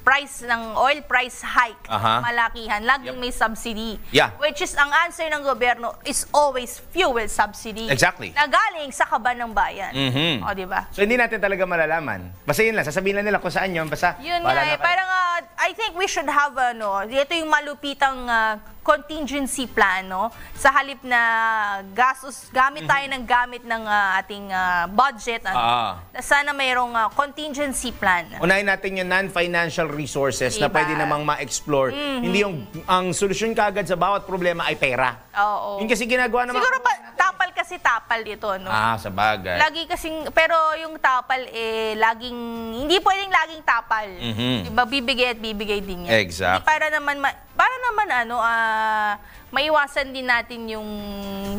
price ng oil price hike, malakihan, laging may subsidy. Yeah. Which is ang answer ng gobyerno is always fuel subsidy. Exactly. Na galing sa kaban ng bayan. O 'di ba? So hindi natin talaga malalaman. Basta yun lang, sasabihin lang nila kung saan yun. Basta Yun wala nga na parang I think we should have ito yung malupitang contingency plan, no? Sa halip na gastos, gamit tayo ng gamit ng ating budget. Sana mayroong contingency plan. Unahin natin yung non-financial resources na Diba? pwede namang ma-explore. Hindi yung ang solusyon kagad sa bawat problema ay pera. Oo. Yun kasi ginagawa naman. Siguro tapal kasi tapal ito, no? Sa bagay. Lagi kasing, pero yung tapal hindi pwedeng laging tapal. Diba, bibigay at bibigay din yan. Exact. Hindi para naman para naman maiwasan din natin yung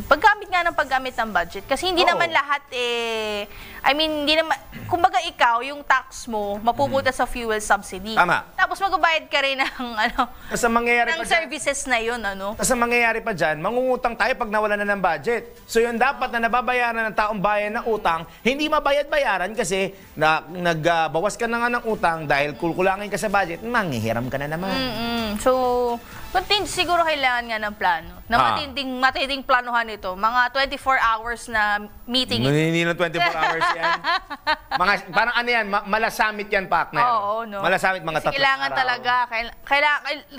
paggamit ng budget. Kasi hindi Oo. naman lahat hindi naman, kumbaga ikaw, yung tax mo, mapupunta sa fuel subsidy. Tama. Tapos magbabayad ka rin ng, Kasi ang mangyayari ng pa dyan, services na yun, Tapos ang mangyayari pa dyan, mangungutang tayo pag nawala na ng budget. So yun dapat na nababayaran ng taong bayan ng utang, hindi mabayad-bayaran kasi nagbawas ka na nga ng utang dahil kulkulangin ka sa budget, manghihiram ka na naman. So, siguro kailangan nga ng plano. Na matinding planuhan ito. Mga 24 hours na meeting. Hindi na 24 hours yan. Parang ano yan, malasamit yan, partner. Oo, no? Malasamit mga Kasi 3 kailangan araw. talaga,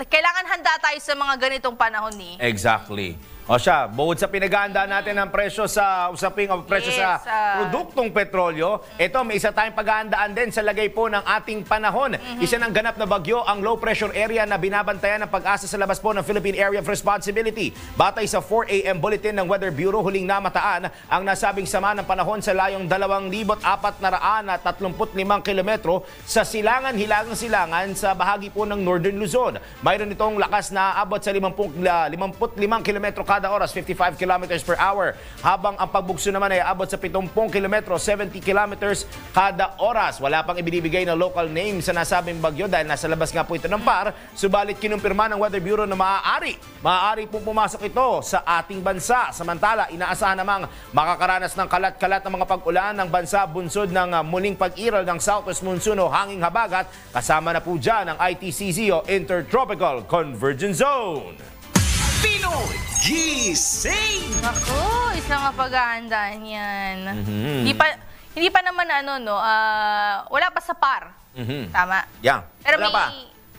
kailangan handa tayo sa mga ganitong panahon eh. Exactly. O siya, bukod sa pinag-aandaan natin ng presyo sa usaping o presyo Yes, sa produktong petrolyo, ito may isa tayong pag-aandaan din sa lagay po ng ating panahon. Isa ng ganap na bagyo ang low pressure area na binabantayan ng pag-asa sa labas po ng Philippine Area of Responsibility. Batay sa 4 a.m. bulletin ng Weather Bureau, huling namataan ang nasabing sama ng panahon sa layong 2,435 kilometro sa hilagang silangan sa bahagi po ng Northern Luzon. Mayroon itong lakas na abot sa 55 kilometro kada oras, 55 kilometers per hour. Habang ang pagbugso naman ay abot sa 70 kilometro, 70 kilometers kada oras. Wala pang ibinibigay na local name sa nasabing bagyo dahil nasa labas nga po ito ng PAR. Subalit kinumpirma ng Weather Bureau na maaari po pumasok ito sa ating bansa. Samantala, inaasahan namang makakaranas ng kalat-kalat ng mga pag-ulan ng bansa bunsod ng muling pag-iral ng Southwest Monsoon o hanging habagat. Kasama na po dyan ang ITCZ o Intertropical Convergence Zone. Pinoy Gising! Ako, isang pag-aandaan yan. Hindi pa naman wala pa sa PAR. Tama. Yeah. Pero Wala pa.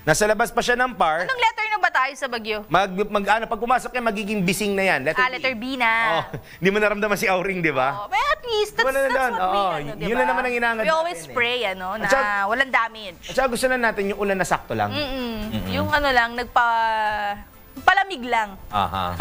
Nasa labas pa siya ng PAR. Anong letter na ba tayo sa bagyo? Pag pumasok yan, magiging bising na yan. Letter B na. Oh, hindi mo naramdaman si Auring, di ba? Oh, but at least, that's Wala na what doon. we, Oo, diba? yun na naman ang inaangad We always natin, pray, na At saka- walang damage. At saka gusto na natin yung ulan na sakto lang. Yung lang, palamig lang. Aha.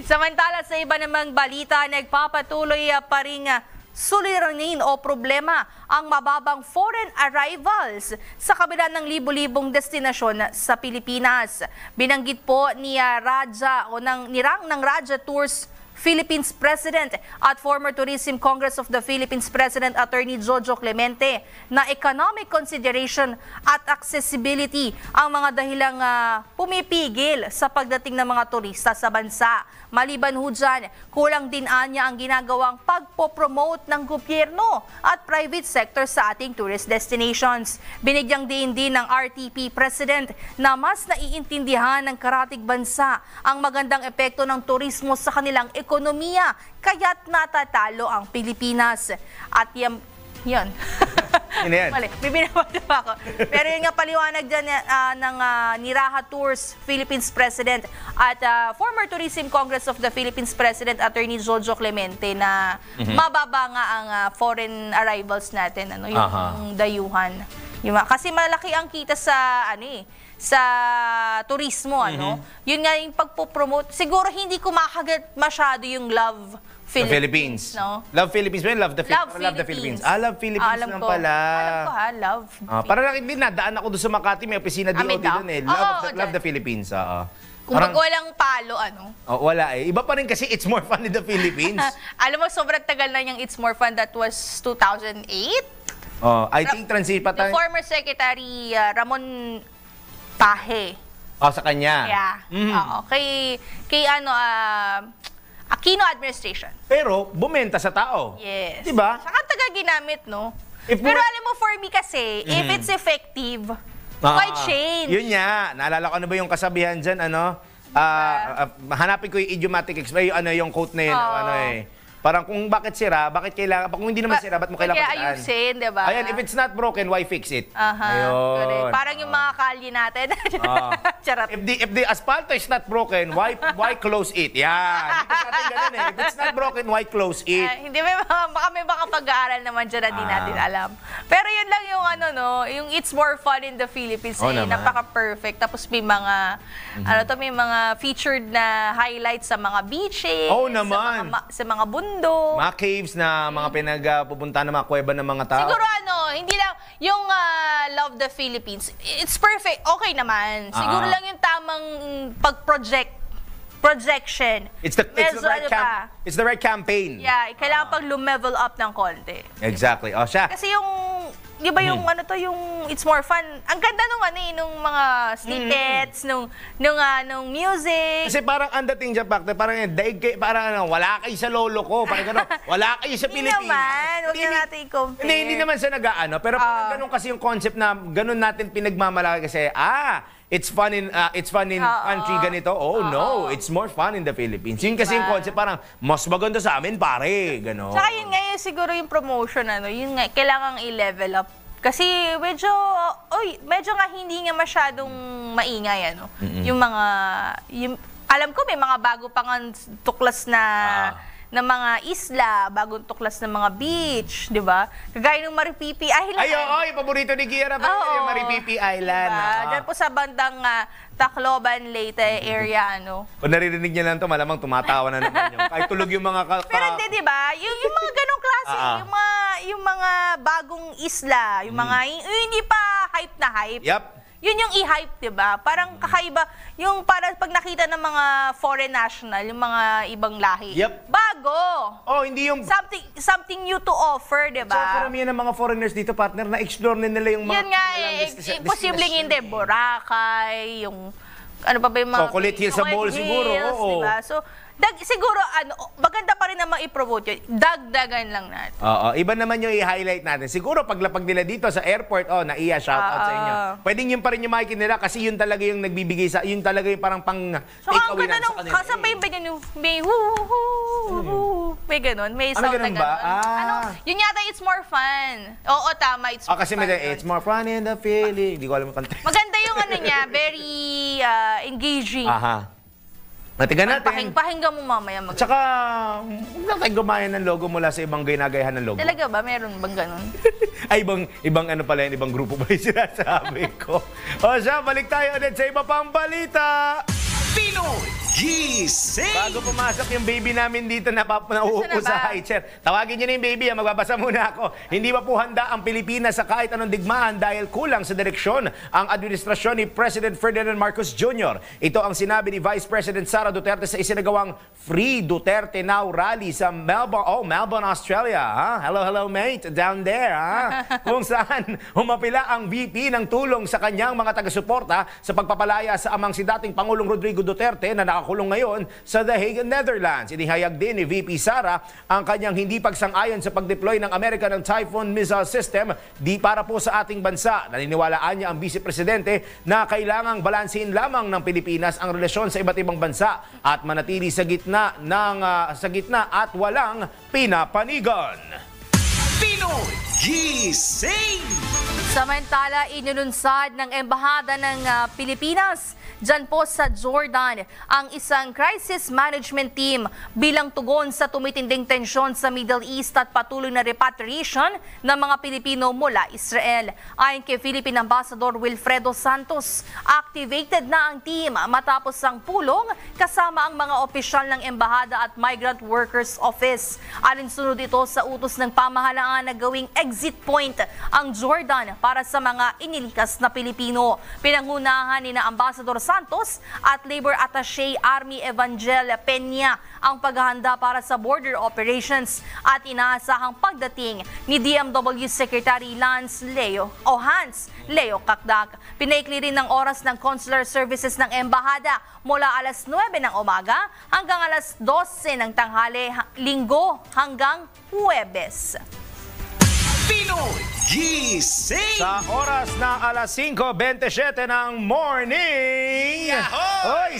Samantala sa iba namang balita, nagpapatuloy pa rin suliranin o problema ang mababang foreign arrivals sa kabila ng libu-libong destinasyon sa Pilipinas. Binanggit po ni Raja Tours Philippines President at former Tourism Congress of the Philippines President Attorney Jojo Clemente na economic consideration at accessibility ang mga dahilang pumipigil sa pagdating ng mga turista sa bansa. Maliban ho dyan, kulang din anya ang ginagawang pagpopromote ng gobyerno at private sector sa ating tourist destinations. Binigyang din ng RTP President na mas naiintindihan ng karatig bansa ang magandang epekto ng turismo sa kanilang ekonomiya, kaya't natatalo ang Pilipinas. At yun. Yun na yan. Mali, may binabasa pa ako. Pero yun nga paliwanag dyan ng ni Raja Tours Philippines President at former Tourism Congress of the Philippines President Attorney Jojo Clemente na mababa nga ang foreign arrivals natin, yung dayuhan. Kasi malaki ang kita sa sa turismo, Yun nga yung pagpo-promote. Siguro hindi kumakagat masyado yung Love Philippines. No? Love Philippines ba yun? Love the Philippines. Philippines. Love Philippines Alam lang ko. pala. Alam ko love. Para lang din nadaan ako doon sa Makati, may opisina may DOT daw? doon eh. Oo, Love dyan. the Philippines. Oo. Kung walang palo, Wala eh. Iba pa rin kasi It's More Fun in the Philippines. Alam mo, sobrang tagal na yung It's More Fun. That was 2008. I think transit pa The tayo. former Secretary Ramon Tahe. Sa kanya. Yeah. Oo. Kay Aquino administration. Pero bumenta sa tao. Yes. Diba? Saka taga ginamit, no? If Pero more- alam mo, for me kasi, if it's effective, why change? Yun nga. Naalala ko ba yung kasabihan dyan, hanapin ko yung idiomatic expression, yung quote na yun, Parang kung bakit sira, bakit kailangan, kung hindi naman sira, ba't mo kailangan Kaya pataan? ayusin, diba? Ayan, if it's not broken, why fix it? Correct. Ayun. Parang yung mga kalye natin. Charot. If the asphalt is not broken, why close it? Yan. Dito sa atin ganun eh. If it's not broken, why close it? Hindi, baka may pag-aaral naman dyan na di natin alam. Pero yun lang yung ano, no, yung It's More Fun in the Philippines, Oo naman. napaka-perfect. Tapos may mga, may mga featured na highlights sa mga beaches, Oo naman. sa mga bundok. Mga caves na mga pinagpupunta ng mga kuweba ng mga tao. Siguro hindi lang, yung Love the Philippines, it's perfect, okay naman. Siguro lang yung tamang projection. It's the Medyo right ano pa. it's the right campaign. Yeah, kailangan pag lumevel up ng konti. Exactly. O siya. Kasi yung, di ba yung yung It's More Fun, ang ganda nung mga snippets, nung music. Kasi parang ang dating dyan, Pakte, parang wala kayo sa lolo ko. Parang gano'n, wala kayo sa Hindi Pilipinas. naman, huwag na natin i-compare. Hindi naman siya nag-aano. Pero parang gano'n kasi yung concept na gano'n natin pinagmamalaki kasi, it's fun in country ganito. Oh no, it's more fun in the Philippines. Yun kasi yung concept, parang mas maganda sa amin, pare. Gano'n. Tsaka yun nga siguro yung promotion, yun nga, kailangang i-level up. Kasi medyo nga hindi nga masyadong maingay, Yung mga, alam ko may mga bago pang tuklas na mga isla, bagong tuklas ng mga beach, di ba? Kagaya ng Maripipi Island. Yung paborito ni Kiara, yung Maripipi Island. Diba? Diyan po sa bandang Tacloban, Leyte area, Kung naririnig niya lang to, malamang tumatawa na naman yung. Kahit tulog yung mga Pero hindi, di ba? Yung mga ganong klase, yung mga bagong isla, yung mga, yung hindi pa hype na hype. Yup. Yun yung i-hype, di ba? Parang kakaiba, yung para pag nakita ng mga foreign national, yung mga ibang lahi. Yep. Bago! Hindi yung. Something new to offer, di ba? So, karamihan ng mga foreigners dito, partner, na-explore nila yung mga. Yun nga, posibleng hindi. Boracay, yung, ano pa ba yung mga. Chocolate Hills sa Bohol siguro, oo. Diba? So, siguro, maganda pa rin naman i-promote yun. Dagdagan lang natin. Iba naman yung i-highlight natin. Siguro paglapag nila dito sa airport, naiya, shoutout sa inyo. Pwedeng yun pa rin yung makikita nila kasi yun talaga yung nagbibigay yun talaga yung parang pang take away natin sa kanila. Kasabay ba yun yung may may ganun, may sound na ganun ba? ganun. Yun yata, It's More Fun. Oo, tama, It's More Kasi Fun. it's more fun in the feeling. Hindi ko alam yung kanta. Maganda yung niya, very engaging. Natigan natin. Pakinggan mo mamaya. Tsaka, huwag lang tayo gumayan ng logo mula sa ibang ginagayahan ng logo. Talaga ba? Meron bang ganun? Ay, ibang ano pala yun, ibang grupo ba yung sinasabi ko? Siya, balik tayo ulit sa iba pang balita. Pinoy Gising! Bago pumasok yung baby namin dito na nauupo sa high chair. Tawagin niyo na yung baby, magbabasa muna ako. Hindi pa po handa ang Pilipinas sa kahit anong digmaan dahil kulang sa direksyon ang administrasyon ni President Ferdinand Marcos Jr. Ito ang sinabi ni Vice President Sara Duterte sa isinagawang Free Duterte Now rally sa Melbourne, Australia. Hello, mate, down there. Kung saan humapila ang VP ng tulong sa kanyang mga taga-suporta sa pagpapalaya sa amang si dating Pangulong Rodrigo Duterte na nakakulong ngayon sa The Hague, Netherlands. Inihayag din ni VP Sara ang kanyang hindi pagsang-ayon sa pag-deploy ng Amerika ng Typhoon missile system di para po sa ating bansa. Naniniwalaan niya ang Vice Presidente na kailangang balansin lamang ng Pilipinas ang relasyon sa iba't ibang bansa at manatili sa gitna at walang pinapanigan. Pinoy Gising! Samantala, inununsad ng Embahada ng Pilipinas dyan po sa Jordan ang isang crisis management team bilang tugon sa tumitinding tensyon sa Middle East at patuloy na repatriation ng mga Pilipino mula Israel. Ayon kay Philippine Ambassador Wilfredo Santos, activated na ang team matapos ang pulong kasama ang mga opisyal ng Embahada at Migrant Workers Office. Alinsunod ito sa utos ng pamahalaan na gawing exit point ang Jordan para sa mga inilikas na Pilipino. Pinangunahan ni na Ambassador Santos at Labor Attaché Army Evangel Peña ang paghahanda para sa border operations at inaasahang pagdating ni DMW Secretary Hans Leo Kakdak. Pinaikli rin ng oras ng consular services ng Embahada mula alas 9 ng umaga hanggang alas 12 ng tanghali, Linggo hanggang Huwebes. Pinoy Gising! Sa oras na alas 5:27 ng morning. Yahoy!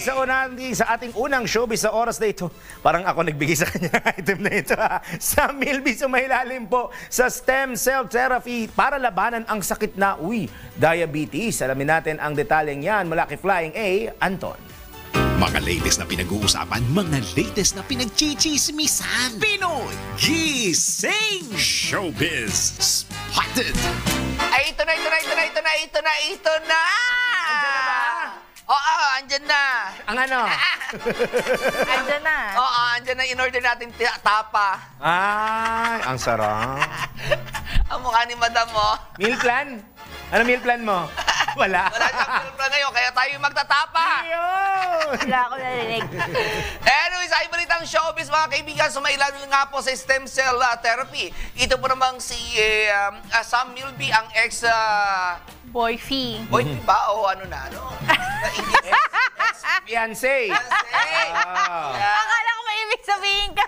Sa ating unang showbiz sa oras na ito, parang ako nagbigay sa kanya item na ito. Sa Milby, sumahilalim po sa stem cell therapy para labanan ang sakit na diabetes. Alamin natin ang detalyeng yan mula kay Flying A, Anton. Mga latest na pinag-uusapan, mga latest na pinagchichismisan. Pinoy Gising! Showbiz Spotlight! Unexpected. Ay, ito na! Andyan na ba? Oo, andyan na. Ang ano? Andyan na. Oo, andyan na. In-order natin tapa. Ay, ang sarap. Ang mukha ni Madam mo. Meal plan? Ano meal plan mo? Wala. Wala siyang pilpla ngayon, kaya tayo yung magtatapa. Ayun! Wala ako narinig. Anyways, ay balitang showbiz mga kaibigan, sumailan nga po sa stem cell therapy. Ito po namang si Sam Milby, ang ex... Boy fee. boy, ba? O ano na, ano? Fiancé. Yeah. Akala ko may ibig sabihin ka.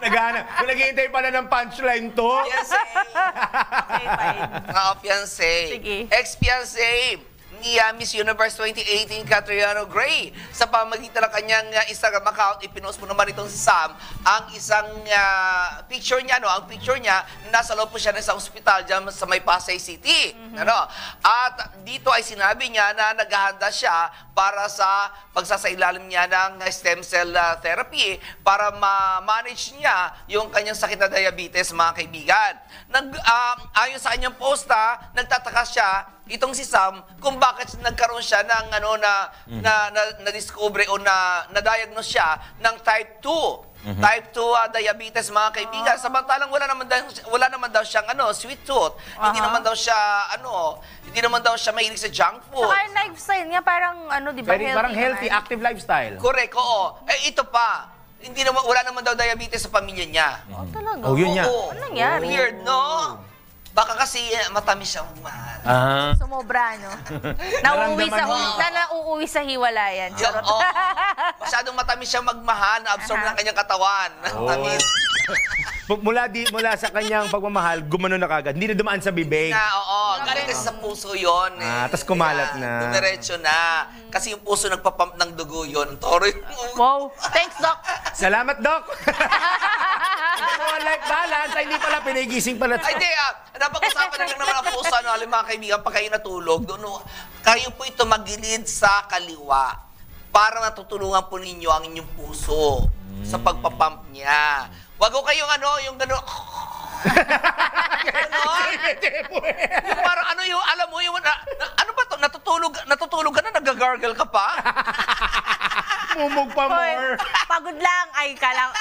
Naghanap. Kung naghihintay pala ng punchline to. Fiancé. Okay, fine. Fiancé. Sige. Ex-fiancé ni Miss Universe 2018 Catriona Gray. Sa pamamagitan ng kanyang Instagram account, ipinost mo naman itong si Sam ang isang picture niya, ang picture niya, nasa loob po siya ng isang ospital dyan sa may Pasay City. At dito ay sinabi niya na naghahanda siya para sa pagsasailalim niya ng stem cell therapy para ma-manage niya yung kanyang sakit na diabetes, mga kaibigan. Ayon sa kanyang posta, nagtataka siya itong si Sam kung bakit nagkaroon siya ng na-discover o na-diagnose siya ng type 2. Type 2 diabetes, mga kaibigan. Samantalang wala naman daw siyang sweet tooth. Hindi naman daw siya mahilig sa junk food. Saka yung lifestyle niya parang di ba healthy? Parang healthy, naman. active lifestyle. Correct, oo. Ito pa. Wala naman daw diabetes sa pamilya niya. Oh, talaga? Oh, yun niya. Oo. Ano nangyari? Weird, no? Baka kasi matamis siyang mahal. Sumobra, no? Nauuwi sa hiwalayan. Charot. Oo. Masyadong matamis siyang magmahal, na-absorb ng kanyang katawan. Tamis. Mula sa kanyang pagmamahal, gumano na kagad. Hindi na dumaan sa bibig. Galing kasi sa puso yun. Tas kumalat na. Dumiretso na. Kasi yung puso nagpapump ng dugo yun. Toro yung... Wow. Thanks, Doc. Salamat, Doc! Life balance, ay hindi pala pinigising pala. Ay, hindi. Napag-usapan na lang naman ang puso. Mga kaibigan, pag kayo natulog, kayo po ito magilid sa kaliwa para natutulungan po ninyo ang inyong puso sa pagpapump niya. Wag ko kayong yung gano'n. Yung parang alam mo yung, ano ba to? Natutulog ka na, nag-gargle ka pa? Mumog pa more. Pagod lang. Ay, tinamaan.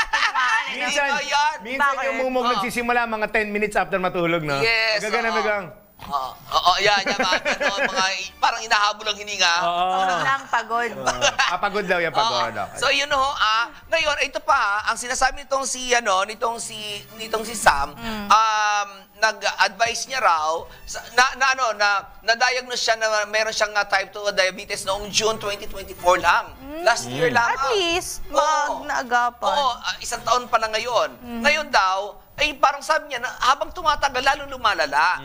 Minsan Bakit? yung mumog nagsisimula mga 10 minutes after matulog, no? Yes. Gagang. Yan, parang inahabol ang hininga. Pagod lang, pagod. Pagod daw yan, pagod. So yun ngayon ito pa ang sinasabi nitong si Sam, nag-advise niya raw na-diagnose siya na meron siyang type 2 diabetes noong June 2024 lang. Last year lang. At least, Oo. naagapan. Oo, isang taon pa na ngayon. Ngayon daw, ay parang sabi niya na habang tumatagal, lalo lumalala.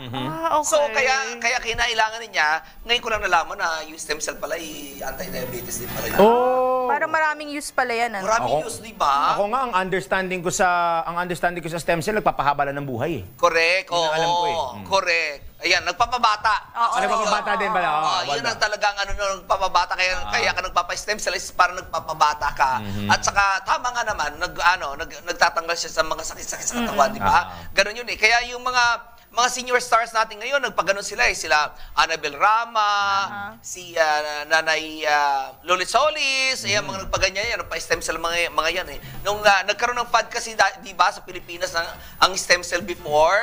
Okay. So, kaya kinailangan niya, ngayon ko lang nalaman na yung stem cell pala, anti-diabetes din pala yun. Parang maraming use pala yan. Maraming use, di ba? Ako nga, ang understanding ko sa stem cell, nagpapahaba lang ng buhay. Correct, Yun ang alam ko eh. Correct. Ayan, nagpapabata. Nagpapabata din pala. Yun ang talagang nagpapabata. Kaya ka nagpapa-stem cell is para nagpapabata ka. At saka, tama nga naman, nagtatanggal siya sa mga sakit-sakit sa katawan, di ba? Ganon yun eh. Kaya yung mga senior stars natin ngayon, nagpaganon sila eh. Sila Annabel Rama, si Nanay Lolit Solis, ayan, mga nagpaganyan yan, nagpa-stem cell mga yan eh. Nung nagkaroon ng fad kasi, di ba, sa Pilipinas ang stem cell before,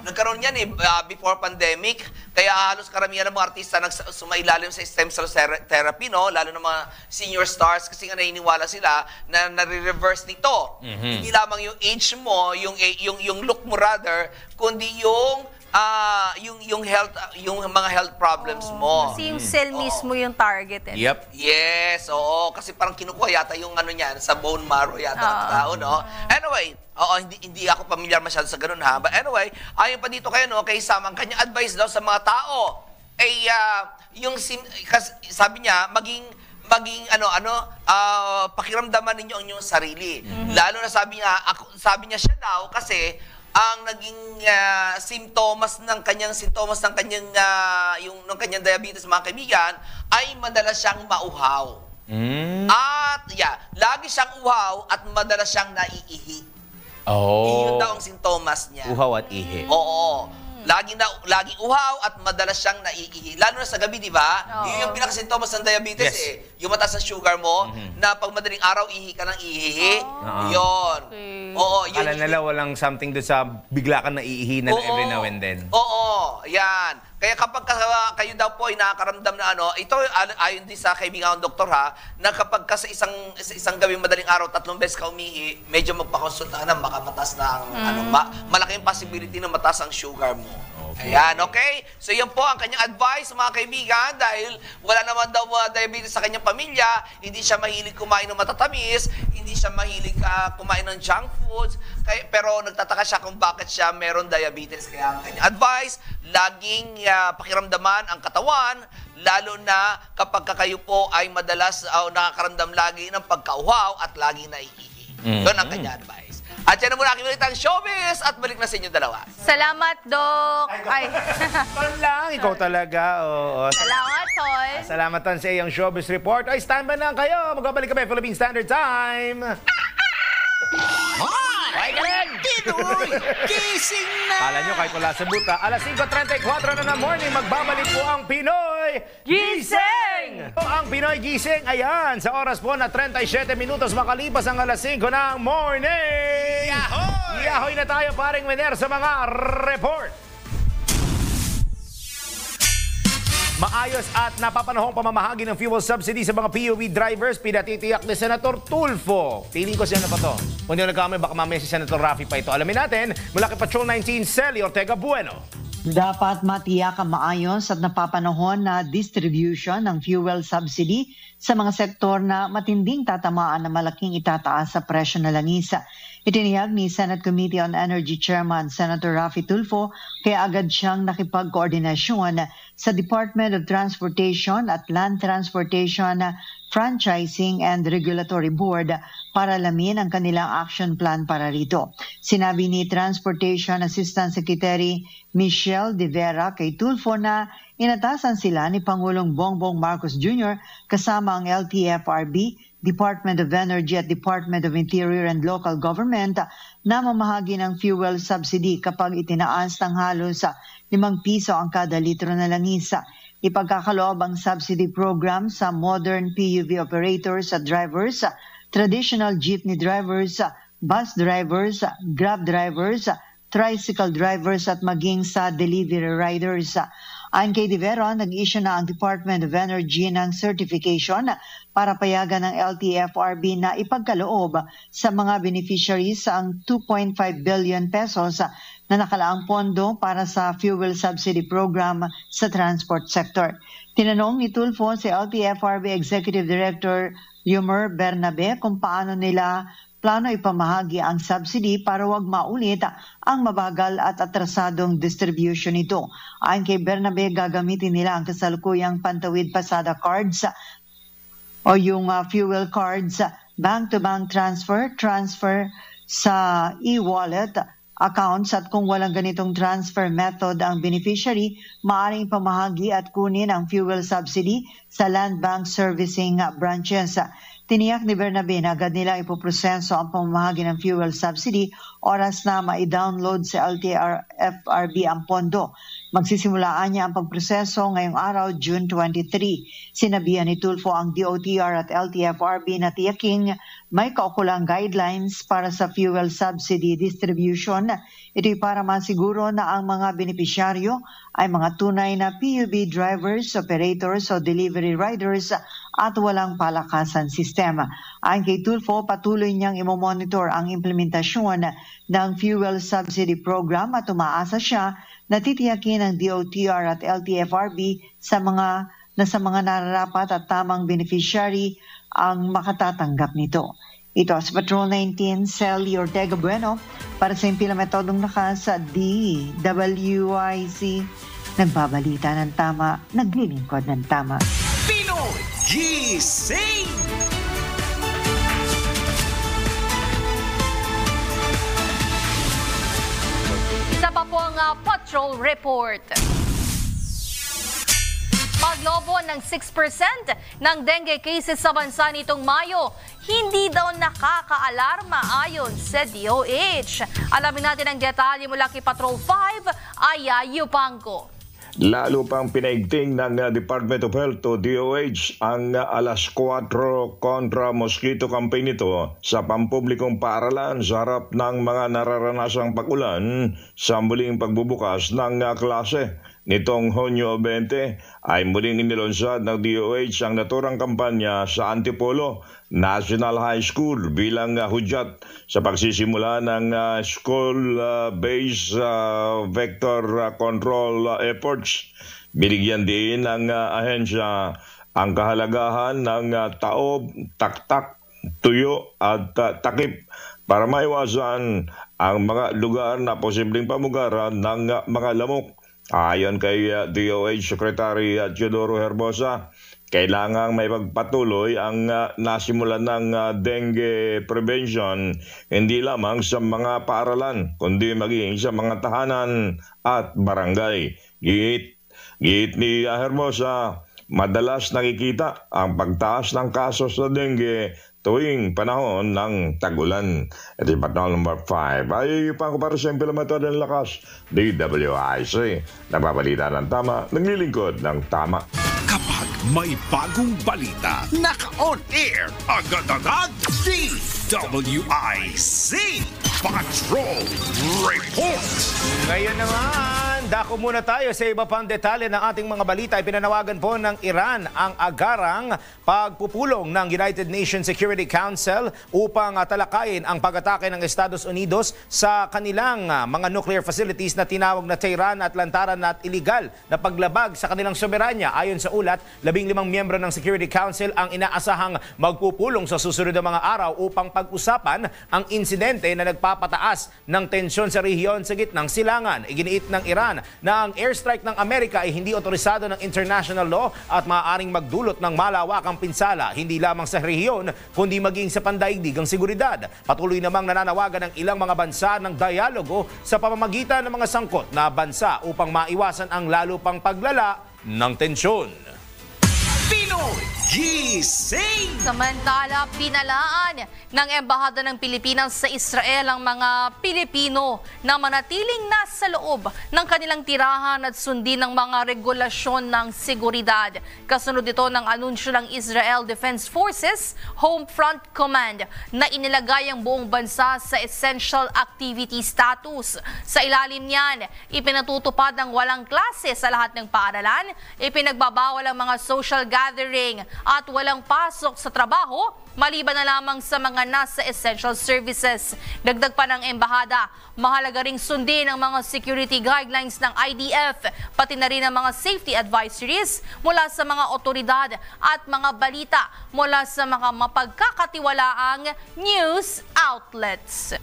nagkaroon yan eh, before pandemic, kaya halos karamihan ng mga artista sumailalim sa stem cell therapy, no? Lalo ng mga senior stars kasi nga naniniwala sila na nare-reverse nito. Hindi lamang yung age mo, yung look mo rather, kundi yung health, yung mga health problems mo. Kasi yung cell mismo yung target. Yep. Yes, oo. Kasi parang kinukuha yata yung niyan sa bone marrow yata ng tao, no? Anyway, hindi ako familiar masyado sa ganun, ha? But anyway, ayon pa dito kayo, no, kay Sam, ang kanyang advice daw sa mga tao, ay sabi niya, maging pakiramdaman ninyo ang inyong sarili. Lalo na sabi niya siya daw kasi ang naging sintomas ng kanyang diabetes, mga kaibigan, ay madalas siyang mauhaw. At lagi siyang uhaw at madalas siyang naiihi. Iyon daw ang sintomas niya. Uhaw at ihi. Oo. Laging uhaw at madalas siyang naiihi. Lalo na sa gabi, di ba? Oo. Yun yung pinakasintomas ng diabetes Yes. Yung mataas ang sugar mo, na pag madaling araw, ihi ka ng ihi. Yun. Okay. Oo, yun. Kala nila walang something doon sa bigla ka naiihi na every now and then. Oo, yan. Kaya kapag kayo daw po ay nakakaramdam na ito ayon din sa kaibigan ng doktor na kapag sa isang gabing madaling araw 3 beses ka umihi, medyo magpakonsulta na baka mataas na ang malaking possibility na mataas ang sugar mo. Okay. Ayan, okay? So yan po ang kanyang advice mga kaibigan dahil wala naman daw diabetes sa kanyang pamilya, hindi siya mahilig kumain ng matatamis, hindi siya mahilig kumain ng junk foods, pero nagtataka siya kung bakit siya meron diabetes. Kaya ang kanyang advice, laging pakiramdaman ang katawan, lalo na kapag kayo po ay madalas nakakaramdam lagi ng pagkauhaw at laging naiihi. Yun ang kanyang advice. At yan na muna aking balitang showbiz at balik na sa inyo dalawa. Salamat, Doc. Ay. Ton lang, ikaw talaga. Oo. Salamat, Tol. Salamat Ton sa iyong showbiz report. Ay, standby na kayo. Magbabalik kami Philippine Standard Time. Hoy! Pinoy! Gising na! Kala nyo kahit wala sa buta, alas 5:34 na ng morning, magbabalik po ang Pinoy Gising! Ang Pinoy Gising, ayan, sa oras po na 37 minutos makalipas ang alas 5 ng morning! Yahoy! Yahoy na tayo, paring Winer, sa mga report. Maayos at napapanahong pamamahagi ng fuel subsidy sa mga PUV drivers, pinatitiyak ni Senator Tulfo. Piling ko siya na pa to. Kung hindi nagkamay, baka mamaya si Senator Raffy pa ito. Alamin natin, mula kay Patrol 19, Celi Ortega Bueno. Dapat matiyak ang maayos at napapanahon na distribution ng fuel subsidy sa mga sektor na matinding tatamaan na malaking itataas sa presyo na langisa. Itinihag ni Senate Committee on Energy Chairman Senator Raffy Tulfo kaya agad siyang nakipagkoordinasyon sa Department of Transportation at Land Transportation Franchising and Regulatory Board para alamin ang kanilang action plan para rito. Sinabi ni Transportation Assistant Secretary Michelle De Vera kay Tulfo na inatasan sila ni Pangulong Bongbong Marcos Jr. kasama ang LTFRB, Department of Energy at Department of Interior and Local Government na mamahagi ng fuel subsidy kapag itinaas ng halos 5 piso ang kada litro na langisa. Ipagkakaloob ang subsidy program sa modern PUV operators at drivers, traditional jeepney drivers, bus drivers, grab drivers, tricycle drivers at maging sa delivery riders. Ayon kay De Vera, nag-issue na ang Department of Energy ng certification para payagan ng LTFRB na ipagkaloob sa mga beneficiaries ang 2.5 billion pesos na nakalaang pondo para sa fuel subsidy program sa transport sector. Tinanong ni Tulfo si LTFRB Executive Director Yumer Bernabe kung paano nila plano ipamahagi ang subsidy para wag maulit ang mabagal at atrasadong distribution nito. Ayon kay Bernabe, gagamitin nila ang kasalukuyang Pantawid Pasada cards o yung fuel cards, bank-to-bank transfer sa e-wallet accounts at kung walang ganitong transfer method ang beneficiary, maaaring pamahagi at kunin ang fuel subsidy sa land bank servicing branches. Tiniyak ni Bernabe na agad nila ipoproseso ang pamamahagi ng fuel subsidy oras na ma-download sa LTFRB ang pondo. Magsisimulaan niya ang pagproseso ngayong araw, June 23. Sinabihan ni Tulfo ang DOTR at LTFRB na tiyaking may kaukulang guidelines para sa fuel subsidy distribution. Ito'y para masiguro na ang mga benepisyaryo ay mga tunay na PUV drivers, operators o delivery riders at walang palakasan sistema. Ayon kay Tulfo, patuloy niyang imomonitor ang implementasyon ng fuel subsidy program at umaasa siya na titiyakin ng DOTR at LTFRB sa mga nararapat at tamang beneficiary ang makatatanggap nito. Ito sa Patrol 19, Celi Ortega Bueno para sa Impila Metodong Lakas sa DWIC. Nagbabalita ng tama, naglilingkod ng tama. Pinoy Gising! Isa pa po ang Patrol Report. Paglobo ng 6% ng dengue cases sa bansa nitong Mayo. hindi daw nakakaalarma ayon sa DOH. Alamin natin ang detalye mula kay Patrol 5, Aya Yupanco. Lalo pang pinaigting ng Department of Health o DOH ang alas 4 kontra mosquito campaign nito sa pampublikong paaralan sa harap ng mga nararanasang pag-ulan sa muling pagbubukas ng klase. Nitong Hunyo 20 ay muling inilunsad ng DOH ang naturang kampanya sa Antipolo National High School bilang hudyat sa pagsisimula ng school-based vector control efforts. Binigyan din ng ahensya ang kahalagahan ng taob, taktak, tuyo at takip para maiwasan ang mga lugar na posibleng pamugaran ng mga lamok. Ayon kay DOH Secretary Teodoro Herbosa, kailangang may pagpatuloy ang nasimulan ng dengue prevention hindi lamang sa mga paaralan kundi maging sa mga tahanan at barangay. Giit ni Herbosa, madalas nakikita ang pagtaas ng kaso sa dengue tuwing panahon ng tag-ulan. Ito yung Patrol number 5. Ay, pang para sa implementar ng lakas, DWIC. Napabalita ng tama, naglilingkod ng tama. Kapag may bagong balita, naka-on air, agad-agad, DWIC Patrol Report. Ngayon naman, dako muna tayo sa iba pang detalye ng ating mga balita. Ipinanawagan po ng Iran ang agarang pagpupulong ng United Nations Security Council upang talakayin ang pag-atake ng Estados Unidos sa kanilang mga nuclear facilities na tinawag na Tehran at lantaran at iligal na paglabag sa kanilang soberanya. Ayon sa ulat, 15 miyembro ng Security Council ang inaasahang magpupulong sa susunod na mga araw upang pag-usapan ang insidente na nagpapataas ng tensyon sa rehiyon sa gitnang silangan. Iginiit ng Iran na ang airstrike ng Amerika ay hindi otorisado ng international law at maaaring magdulot ng malawakang pinsala hindi lamang sa rehiyon kundi maging sa pandaigdigang seguridad. Patuloy namang nananawagan ng ilang mga bansa ng dialogo sa pamamagitan ng mga sangkot na bansa upang maiwasan ang lalo pang paglala ng tensyon. Pinoy Gising! Samantala, pinalaan ng Embahada ng Pilipinas sa Israel ang mga Pilipino na manatiling nasa loob ng kanilang tirahan at sundin ng mga regulasyon ng seguridad. Kasunod ito ng anunsyo ng Israel Defense Forces Home Front Command na inilagay ang buong bansa sa essential activity status. Sa ilalim niyan, ipinatutupad ang walang klase sa lahat ng paaralan, ipinagbabawal ang mga social gathering at walang pasok sa trabaho maliban na lamang sa mga nasa essential services. Dagdag pa ng embahada, mahalaga ring sundin ang mga security guidelines ng IDF, pati na rin ang mga safety advisories mula sa mga otoridad at mga balita mula sa mga mapagkakatiwalaang news outlets.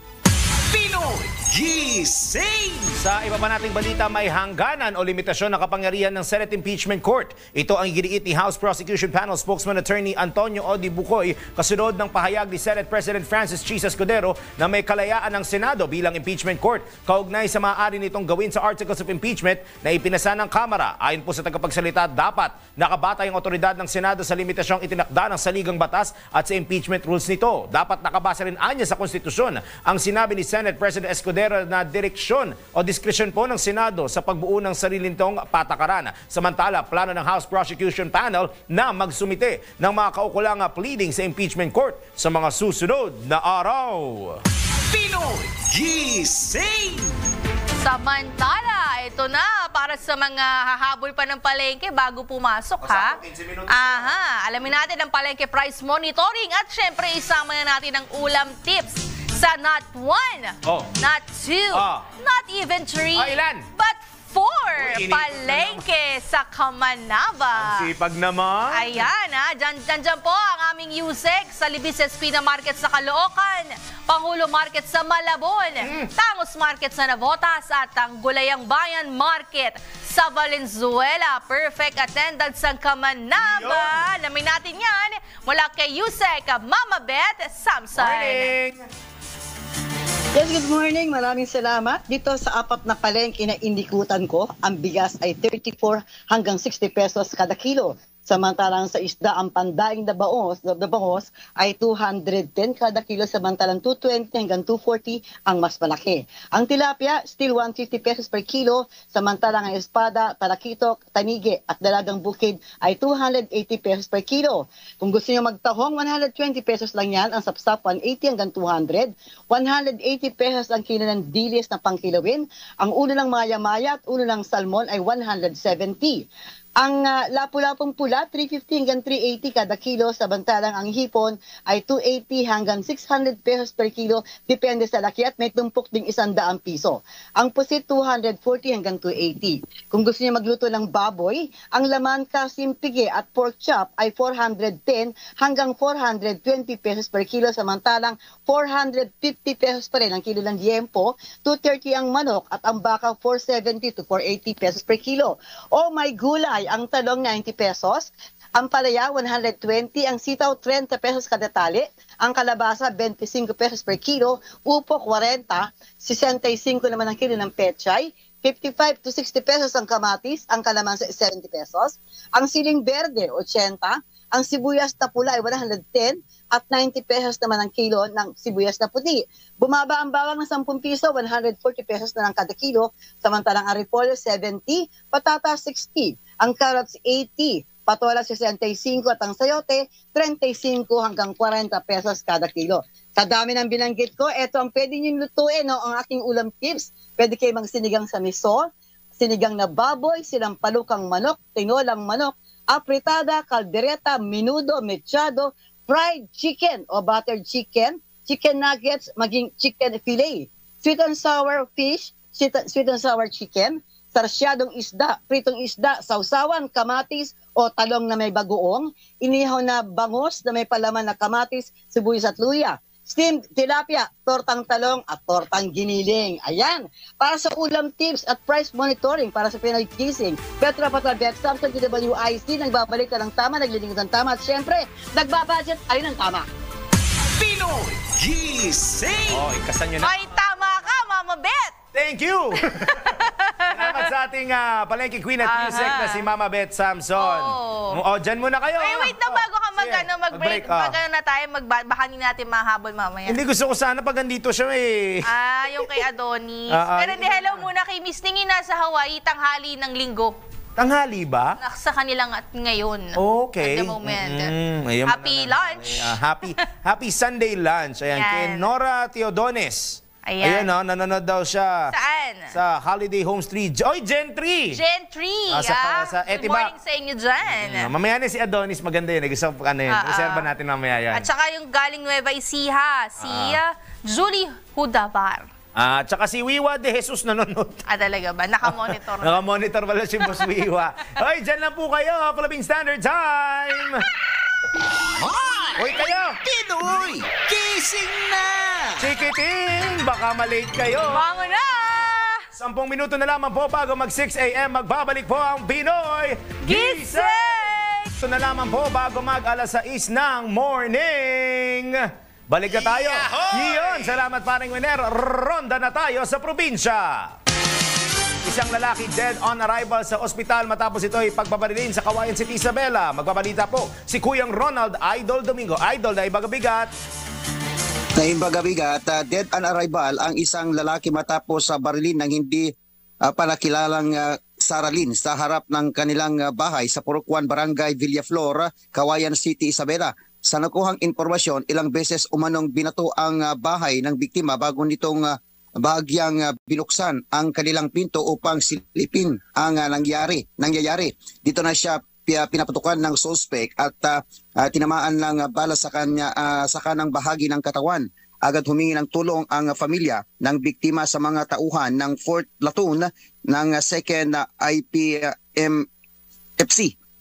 Pinoy Gising! Sa iba pa nating balita, may hangganan o limitasyon na kapangyarihan ng Senate Impeachment Court. Ito ang iginiit ni House Prosecution Panel Spokesman Attorney Antonio Odi Bucoy kasunod ng pahayag ni Senate President Francis Chis Escudero na may kalayaan ng Senado bilang impeachment court. Kaugnay sa maaari nitong gawin sa Articles of Impeachment na ipinasa ng Kamara. Ayon po sa tagapagsalita, dapat nakabatay ang otoridad ng Senado sa limitasyong itinakda ng saligang batas at sa impeachment rules nito. Dapat nakabasa rin anya sa konstitusyon ang sinabi ni Senate President Escudero na direksyon o diskresyon po ng Senado sa pagbuo ng sarili nitong patakaran. Samantala, plano ng House Prosecution Panel na magsumite ng mga kaukulang pleading sa impeachment court sa mga susunod na araw. Pinoy Gising! Samantala, ito na para sa mga hahabol pa ng palengke bago pumasok, ha? Aha, alamin natin ang palengke price monitoring at syempre isama na natin ang ulam tips sa not 1, not 2, not even 3, ilan? but 4 palengke sa Kamanava. Ang sipag naman. Ayan, ha? Dyan po ang aming USEC sa Libis Espina Market sa Caloocan, Pangulo Market sa Malabon, Tangos Market sa Navotas at ang Gulayang Bayan Market sa Valenzuela. Perfect attendance sa Kamanava. Alamin natin yan mula kay USEC, Mama Beth Samson. Morning! Yes, good morning. Maraming salamat. Dito sa apat na palengke na indikutan ko, ang bigas ay 34 hanggang 60 pesos kada kilo. samantalang sa isda ang pandaing na bangos ay 210 kada kilo, samantalang 220 hanggang 240 ang mas malaki. Ang tilapia, still 150 pesos per kilo, samantalang ang espada, talakitok, tanige at dalagang bukid ay 280 pesos per kilo. Kung gusto niyo magtahong, 120 pesos lang yan. Ang sapsap, 180 hanggang 200. 180 pesos ang kilo ng dilis na pangkilawin. Ang ulo ng maya-maya at ulo ng salmon ay 170. Ang lapu-lapong pula, 350 hanggang 380 kada kilo, samantalang ang hipon ay 280 hanggang 600 pesos per kilo, depende sa laki at may tumpok ding 100 piso. Ang pusit, 240 hanggang 280. Kung gusto niyo magluto ng baboy, ang laman kasimpige at pork chop ay 410 hanggang 420 pesos per kilo, samantalang 450 pesos pa rin ang kilo ng liempo, 230 ang manok at ang baka 470 to 480 pesos per kilo. Oh my gulay! Ang talong 90 pesos, ang palaya 120, ang sitaw 30 pesos kada tali, ang kalabasa 25 pesos per kilo, upo 40, 65 naman ang kilo ng pechay, 55 to 60 pesos ang kamatis, ang kalamansi 70 pesos, ang siling berde 80, ang sibuyas na pula ay 110 at 90 pesos naman ang kilo ng sibuyas na puti. Bumaba ang bawang ng 10 piso, 140 pesos na lang kada kilo, samantalang ang repolyo 70, patatas 60, ang carrots 80, patola 65 at ang sayote 35 hanggang 40 pesos kada kilo. Sa dami ng binanggit ko, ito ang pwede nyo lutuin, no, ang aking ulam tips. Pwede kayo magsinigang sa miso, sinigang na baboy, sinampalukang manok, tinolang manok, apritada, kaldereta, menudo, mechado, fried chicken o buttered chicken, chicken nuggets, maging chicken fillet, sweet and sour fish, sweet and sour chicken, sarsyadong isda, pritong isda, sausawan, kamatis o talong na may bagoong, inihaw na bangos na may palaman na kamatis, sibuyas at luya, steamed tilapia, tortang talong at tortang giniling. Ayan, para sa ulam tips at price monitoring para sa Pinoy Gising, Petra Patabet, Samson DWIC, nagbabalik ka ng tama, naglilingkod ng tama at syempre, nagbabudget ay ng tama. Pinoy Gising! Oh, ikasan nyo na. May tama ka, Mama Bet! Thank you! Salamat sa ating palengke queen at music na si Mama Beth Samson. Oh. Dyan muna kayo. Wait na bago ka mag-break. Bago na tayo, baka hindi natin mahabol mamaya. Hindi, gusto ko sana pag andito siya eh. Yung kay Adonis. Pero hindi, hello muna kay Miss Ningi nasa Hawaii, tanghali ng linggo. Tanghali ba? Sa kanilang at ngayon. Okay. At the moment. Happy Happy lunch. Happy Sunday lunch. Ayan, Yan. kay Nora Teodones. Ayan. Ayun, nanonood daw siya. Saan? Sa Holiday Home Street. Oy, Gentry! Gentry. Sa Good Etiba. morning sa inyo dyan. Mamaya na si Adonis, maganda yun. Gusto ko yun. Reserva natin mamaya yan. At saka yung galing Nueva Ecija, si Julie Hudabar. At saka si Wiwa de Jesus nanonood. Talaga ba? Naka-monitor. Naka-monitor pala si Boss Wiwa. Hoy, dyan lang po kayo. Philippine Standard Time! Hoy! Hoy kayo! Pinoy Gising na! Chikiting! Baka malate kayo. Bango na! 10 minuto na lamang po bago mag 6 a.m. Magbabalik po ang Pinoy Gising! So na lamang po bago mag alas 6 ng morning. Balik na tayo. Iyon, salamat paring Winer. Ronda na tayo sa probinsya. Isang lalaki dead on arrival sa ospital matapos ito ay pagbabarilin sa Kawayan City, Isabela. Magbabalita po si Kuyang Ronald Idol Domingo. Idol na ibagabigat. Naimbaga-bigat, dead on arrival ang isang lalaki matapos sa barilin ng hindi panakilalang saralin sa harap ng kanilang bahay sa Purukwan, Barangay Villaflor, Kawayan City, Isabela. Sa nakuhang informasyon, ilang beses umanong binato ang bahay ng biktima bago nitong bahagyang binuksan ang kanilang pinto upang silipin ang nangyayari. Dito na siya pinapatukan ng suspect at tinamaan ng bala sa kanang bahagi ng katawan. Agad humingi ng tulong ang pamilya ng biktima sa mga tauhan ng 4th Platoon ng 2nd IPMFC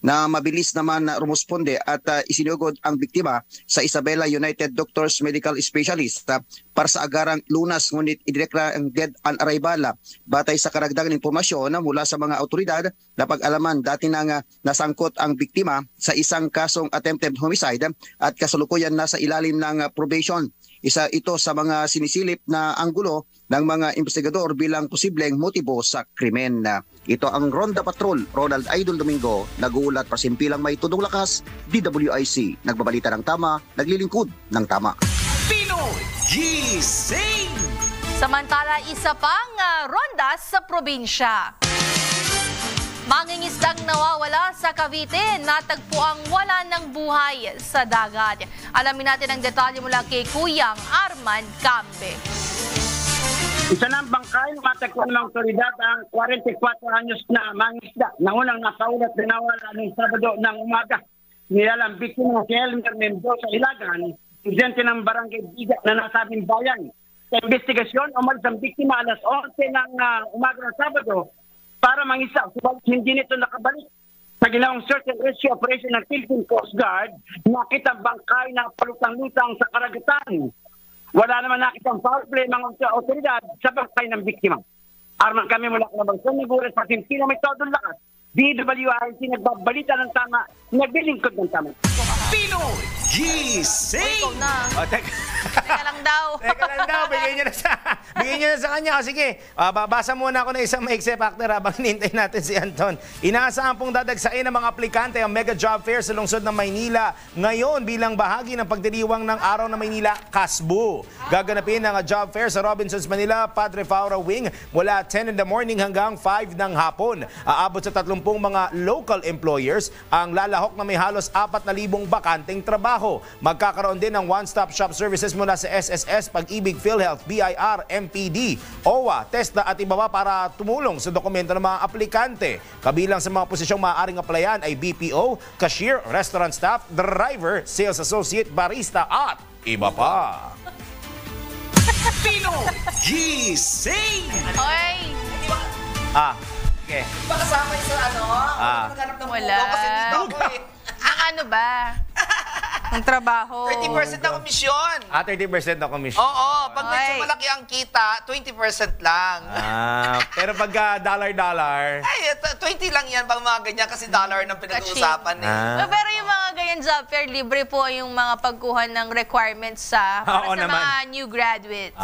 na mabilis naman rumusponde at isinugod ang biktima sa Isabela United Doctors Medical Specialist para sa agarang lunas, ngunit ideklara ang dead on arrival. Batay sa karagdagang impormasyon mula sa mga otoridad, napag-alaman dati nang nasangkot ang biktima sa isang kasong attempted homicide at kasalukuyan nasa ilalim ng probation. isa ito sa mga sinisilip na anggulo ng mga investigador bilang posibleng motibo sa krimen. Ito ang Ronda Patrol, Ronald Idol Domingo, nag-uulat para simpilang may tudong lakas, DWIC, nagbabalita ng tama, naglilingkod ng tama. Pinoy Gising! Samantala, isa pang ronda sa probinsya. Mangingisdang nawawala sa Cavite, natagpo ang wala ng buhay sa dagat. Alamin natin ang detalye mula kay Kuyang Arman Cambe. Isa ng bangkay matagpuan ng otoridad ang 44 anyos na mangisda na unang nakaulat na nawala ng Sabado ng umaga. Nilalang biktima si Elmer Mendoza Ilagan, presidente ng barangay Biga na nasabing bayan. Sa investigasyon, umalis ang biktima alas 11 ng umaga ng Sabado para mangisa. Subalit hindi nito nakabalik. Sa ginawang search and rescue operation ng Philippine Coast Guard, nakita ang bangkay na palutang-lutang sa karagatan. Wala naman nakitang foul play mga otoridad sa bangkay ng biktima. Arman kami mula sa Bangson, Nigures, Pasimsina, may todong lakas. DWIC nagbabalita ng tama, naglilingkod ng tama. Pinoy Gising! Ikaw na. Teka. Teka lang daw. Teka lang daw, bigyan niyo na sa kanya. Sige, babasa muna ako ng isang maikse factor habang hinintay natin si Anton. Inaasahan pong dadagsain ng mga aplikante ang mega job fair sa lungsod ng Maynila ngayon bilang bahagi ng pagdiriwang ng Araw ng Maynila Kasbu. Gaganapin ang job fair sa Robinsons, Manila, Padre Faura Wing mula 10 in the morning hanggang 5 ng hapon. Aabot sa 30 mga local employers ang lalahok na may halos 4,000 bakanteng trabaho. Magkakaroon din ng one-stop shop services mula sa SSS, Pag-ibig, PhilHealth, BIR, MPD, OWA, TESDA at iba pa para tumulong sa dokumento ng mga aplikante. Kabilang sa mga posisyong maaaring applyan ay BPO, cashier, restaurant staff, driver, sales associate, barista at iba pa. Pinoy Gising! Oy! Okay. Baka kasama sa naghanap ng Wala. buko kasi dito ako eh. Ang ano ba? Ang trabaho. 30% na komisyon. 30% na komisyon. Oo, pag medyo Oy. malaki ang kita, 20% lang. Pero pagka dollar-dollar, Ay, 20 lang yan pag mga ganyan kasi dollar ng pinag-uusapan eh. Pero yung mga ganyan job fair, libre po yung mga pagkuha ng requirements para Oo sa naman. mga new graduates.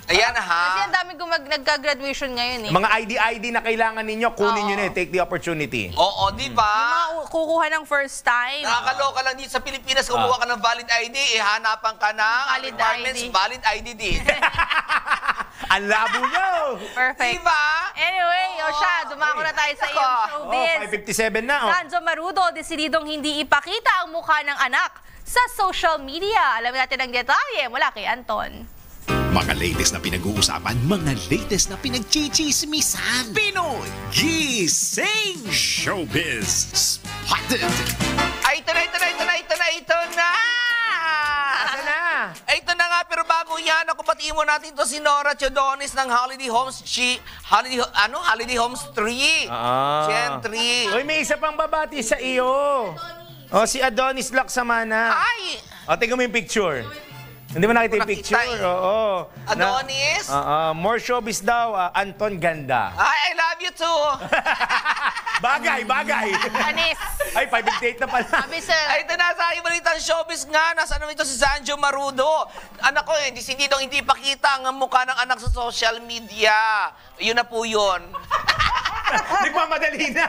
Ayan ha. Kasi ang dami kong nagka-graduation ngayon eh. mga ID na kailangan ninyo, kunin nyo na. Take the opportunity. Oo, di ba? Mga kukuha ng first time. Nakakaloka lang dito sa Pilipinas, kumuha ka ng valid ID, hanapan ka ng Valid requirements, ID. valid ID din. Ang labo nyo! Perfect. Diba? Anyway, siya, dumako na tayo sa iyong showbiz. 557 na. Sanjo Marudo, desididong hindi ipakita ang mukha ng anak sa social media. Alamin natin ang detalye mula kay Anton. Mga latest na pinag-uusapan, mga latest na pinagchichismisan. Pinoy Gising! Showbiz Spotted! Ay, ito na! Asa na? Ito na nga, pero bago yan, ako batiin mo natin to si Nora Chodonis ng Holiday Homes Holiday Homes 3. Gen 3. Uy, may isa pang babati sa iyo. Si Adonis Laksamana. Ay! Tingnan mo yung picture. Hindi mo nakita yung Nakita picture? eh. Oo. Adonis? More showbiz daw, Anton Ganda. Ay, I love you too. Bagay! Anis. Ay, 558 na pala. Sabi sir. Ay, ito na sa ibalitang showbiz nga. Nasa ano ito si Sanjo Marudo. Anak ko, hindi ipakita ang mukha ng anak sa social media. Yun na po yun. Nagmamadali na.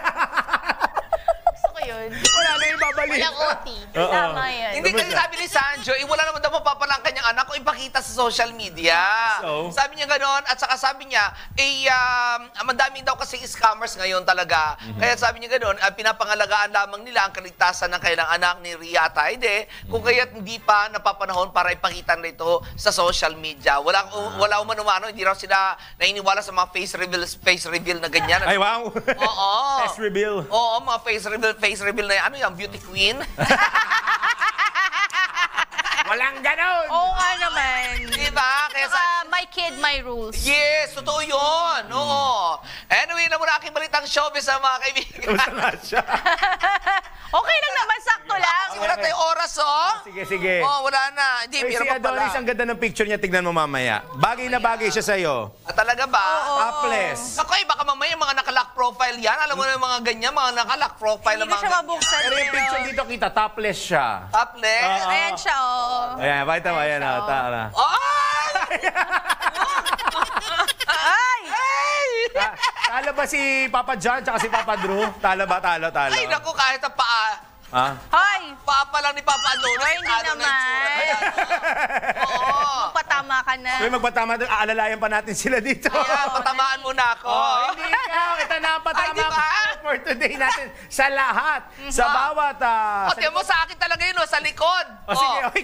Gusto ko yun. Wala na yung babalik. Walang OT. Tama yan. Hindi kasi sabi ni Sanjo, wala naman daw mapapalang kanyang anak kung ipakita sa social media. So? Sabi niya gano'n, at saka sabi niya, madami daw kasi scammers ngayon talaga. Kaya sabi niya gano'n, pinapangalagaan lamang nila ang kaligtasan ng kailang anak ni Ria Taide, kung kaya't hindi pa napapanahon para ipakita na ito sa social media. Wala umano, hindi raw sila nainiwala sa mga face reveal na ganyan. Ay, wow. Oo. Test reveal. Oo, mga face reveal na yan. Ano yan? Beauty queen? Walang ganon. Oo nga naman. Diba? Kaya My kid, my rules. yes, totoo yun. Oo. Anyway, na muna aking balitang showbiz sa mga kaibigan. Gusto nga siya. Okay lang naman, sakto ko lang. Kasi wala tayong oras, oh. Sige. Oh, wala na. Hindi, Uy, si meron pa pala. Adonis, ang ganda ng picture niya. Tignan mo mamaya. Bagay na bagay siya sa'yo. Ah, talaga ba? Topless. Ako, baka mamaya yung mga nakalock profile yan. Alam mo na yung mga ganyan, mga nakalock profile. Hindi ko siya mabuksan. Pero yung picture dito kita, topless siya. Topless. Ayan siya, oh. Ayan, pakita mo. Ayan, tara. Ay! Ay! Talo ba si Papa John tsaka si Papa Drew? Talo ba? Talo. Ay, naku, kahit ang paa. Ha? Hoy! Paa pa lang ni Papa Adonis. Ay, hindi talo na naman. itsura na yan. Oo. Patama ka na. Uy, magpatama doon. Aalalayan pa natin sila dito. Kaya, patamaan muna ako. Hindi ikaw. Ito na ang Ay, patama di ba? for today natin. Sa lahat. Sa bawat... O, tiyan mo sa akin talaga yun, sa likod. O sige, okay,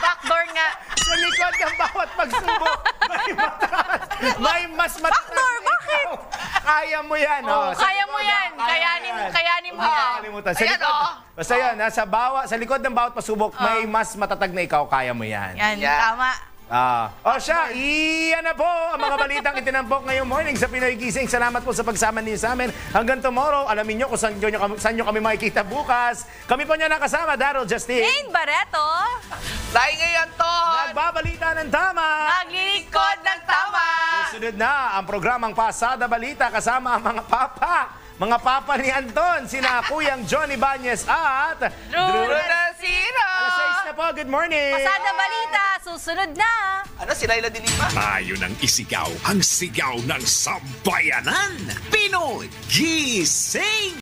Backdoor nga. sa likod ng bawat pagsubok, may mas mataas. Backdoor, bakit? Kaya mo yan. Sa Kaya mo likod, yan. Kayanin mo yan. Nakalimutan. Sa Ayan, likod, oh. basta yan, sa likod ng bawat pasubok, may mas matatag na ikaw, kaya mo yan. Yan, Yan. tama. O siya, iyan na po ang mga balitang itinampok ngayong morning sa Pinoy Gising. Salamat po sa pagsama niyo sa amin. Hanggang tomorrow, alamin nyo kung saan nyo kami makikita bukas. Kami po nyo nakasama, Darryl Justin. Jane Barreto. Dahil ngayon to. Nagbabalita ng tama. Naglilingkod ng tama. Susunod na ang programang Pasada Balita kasama ang mga papa. Mga papa ni Anton, sina Kuyang Johnny Banyes at Drew Nasira. Alas 6 na po, good morning. Pasada Balita, susunod na. Ano, si Laila Dilima? Tayo ng isigaw, ang sigaw ng sambayanan. Pinoy Gising!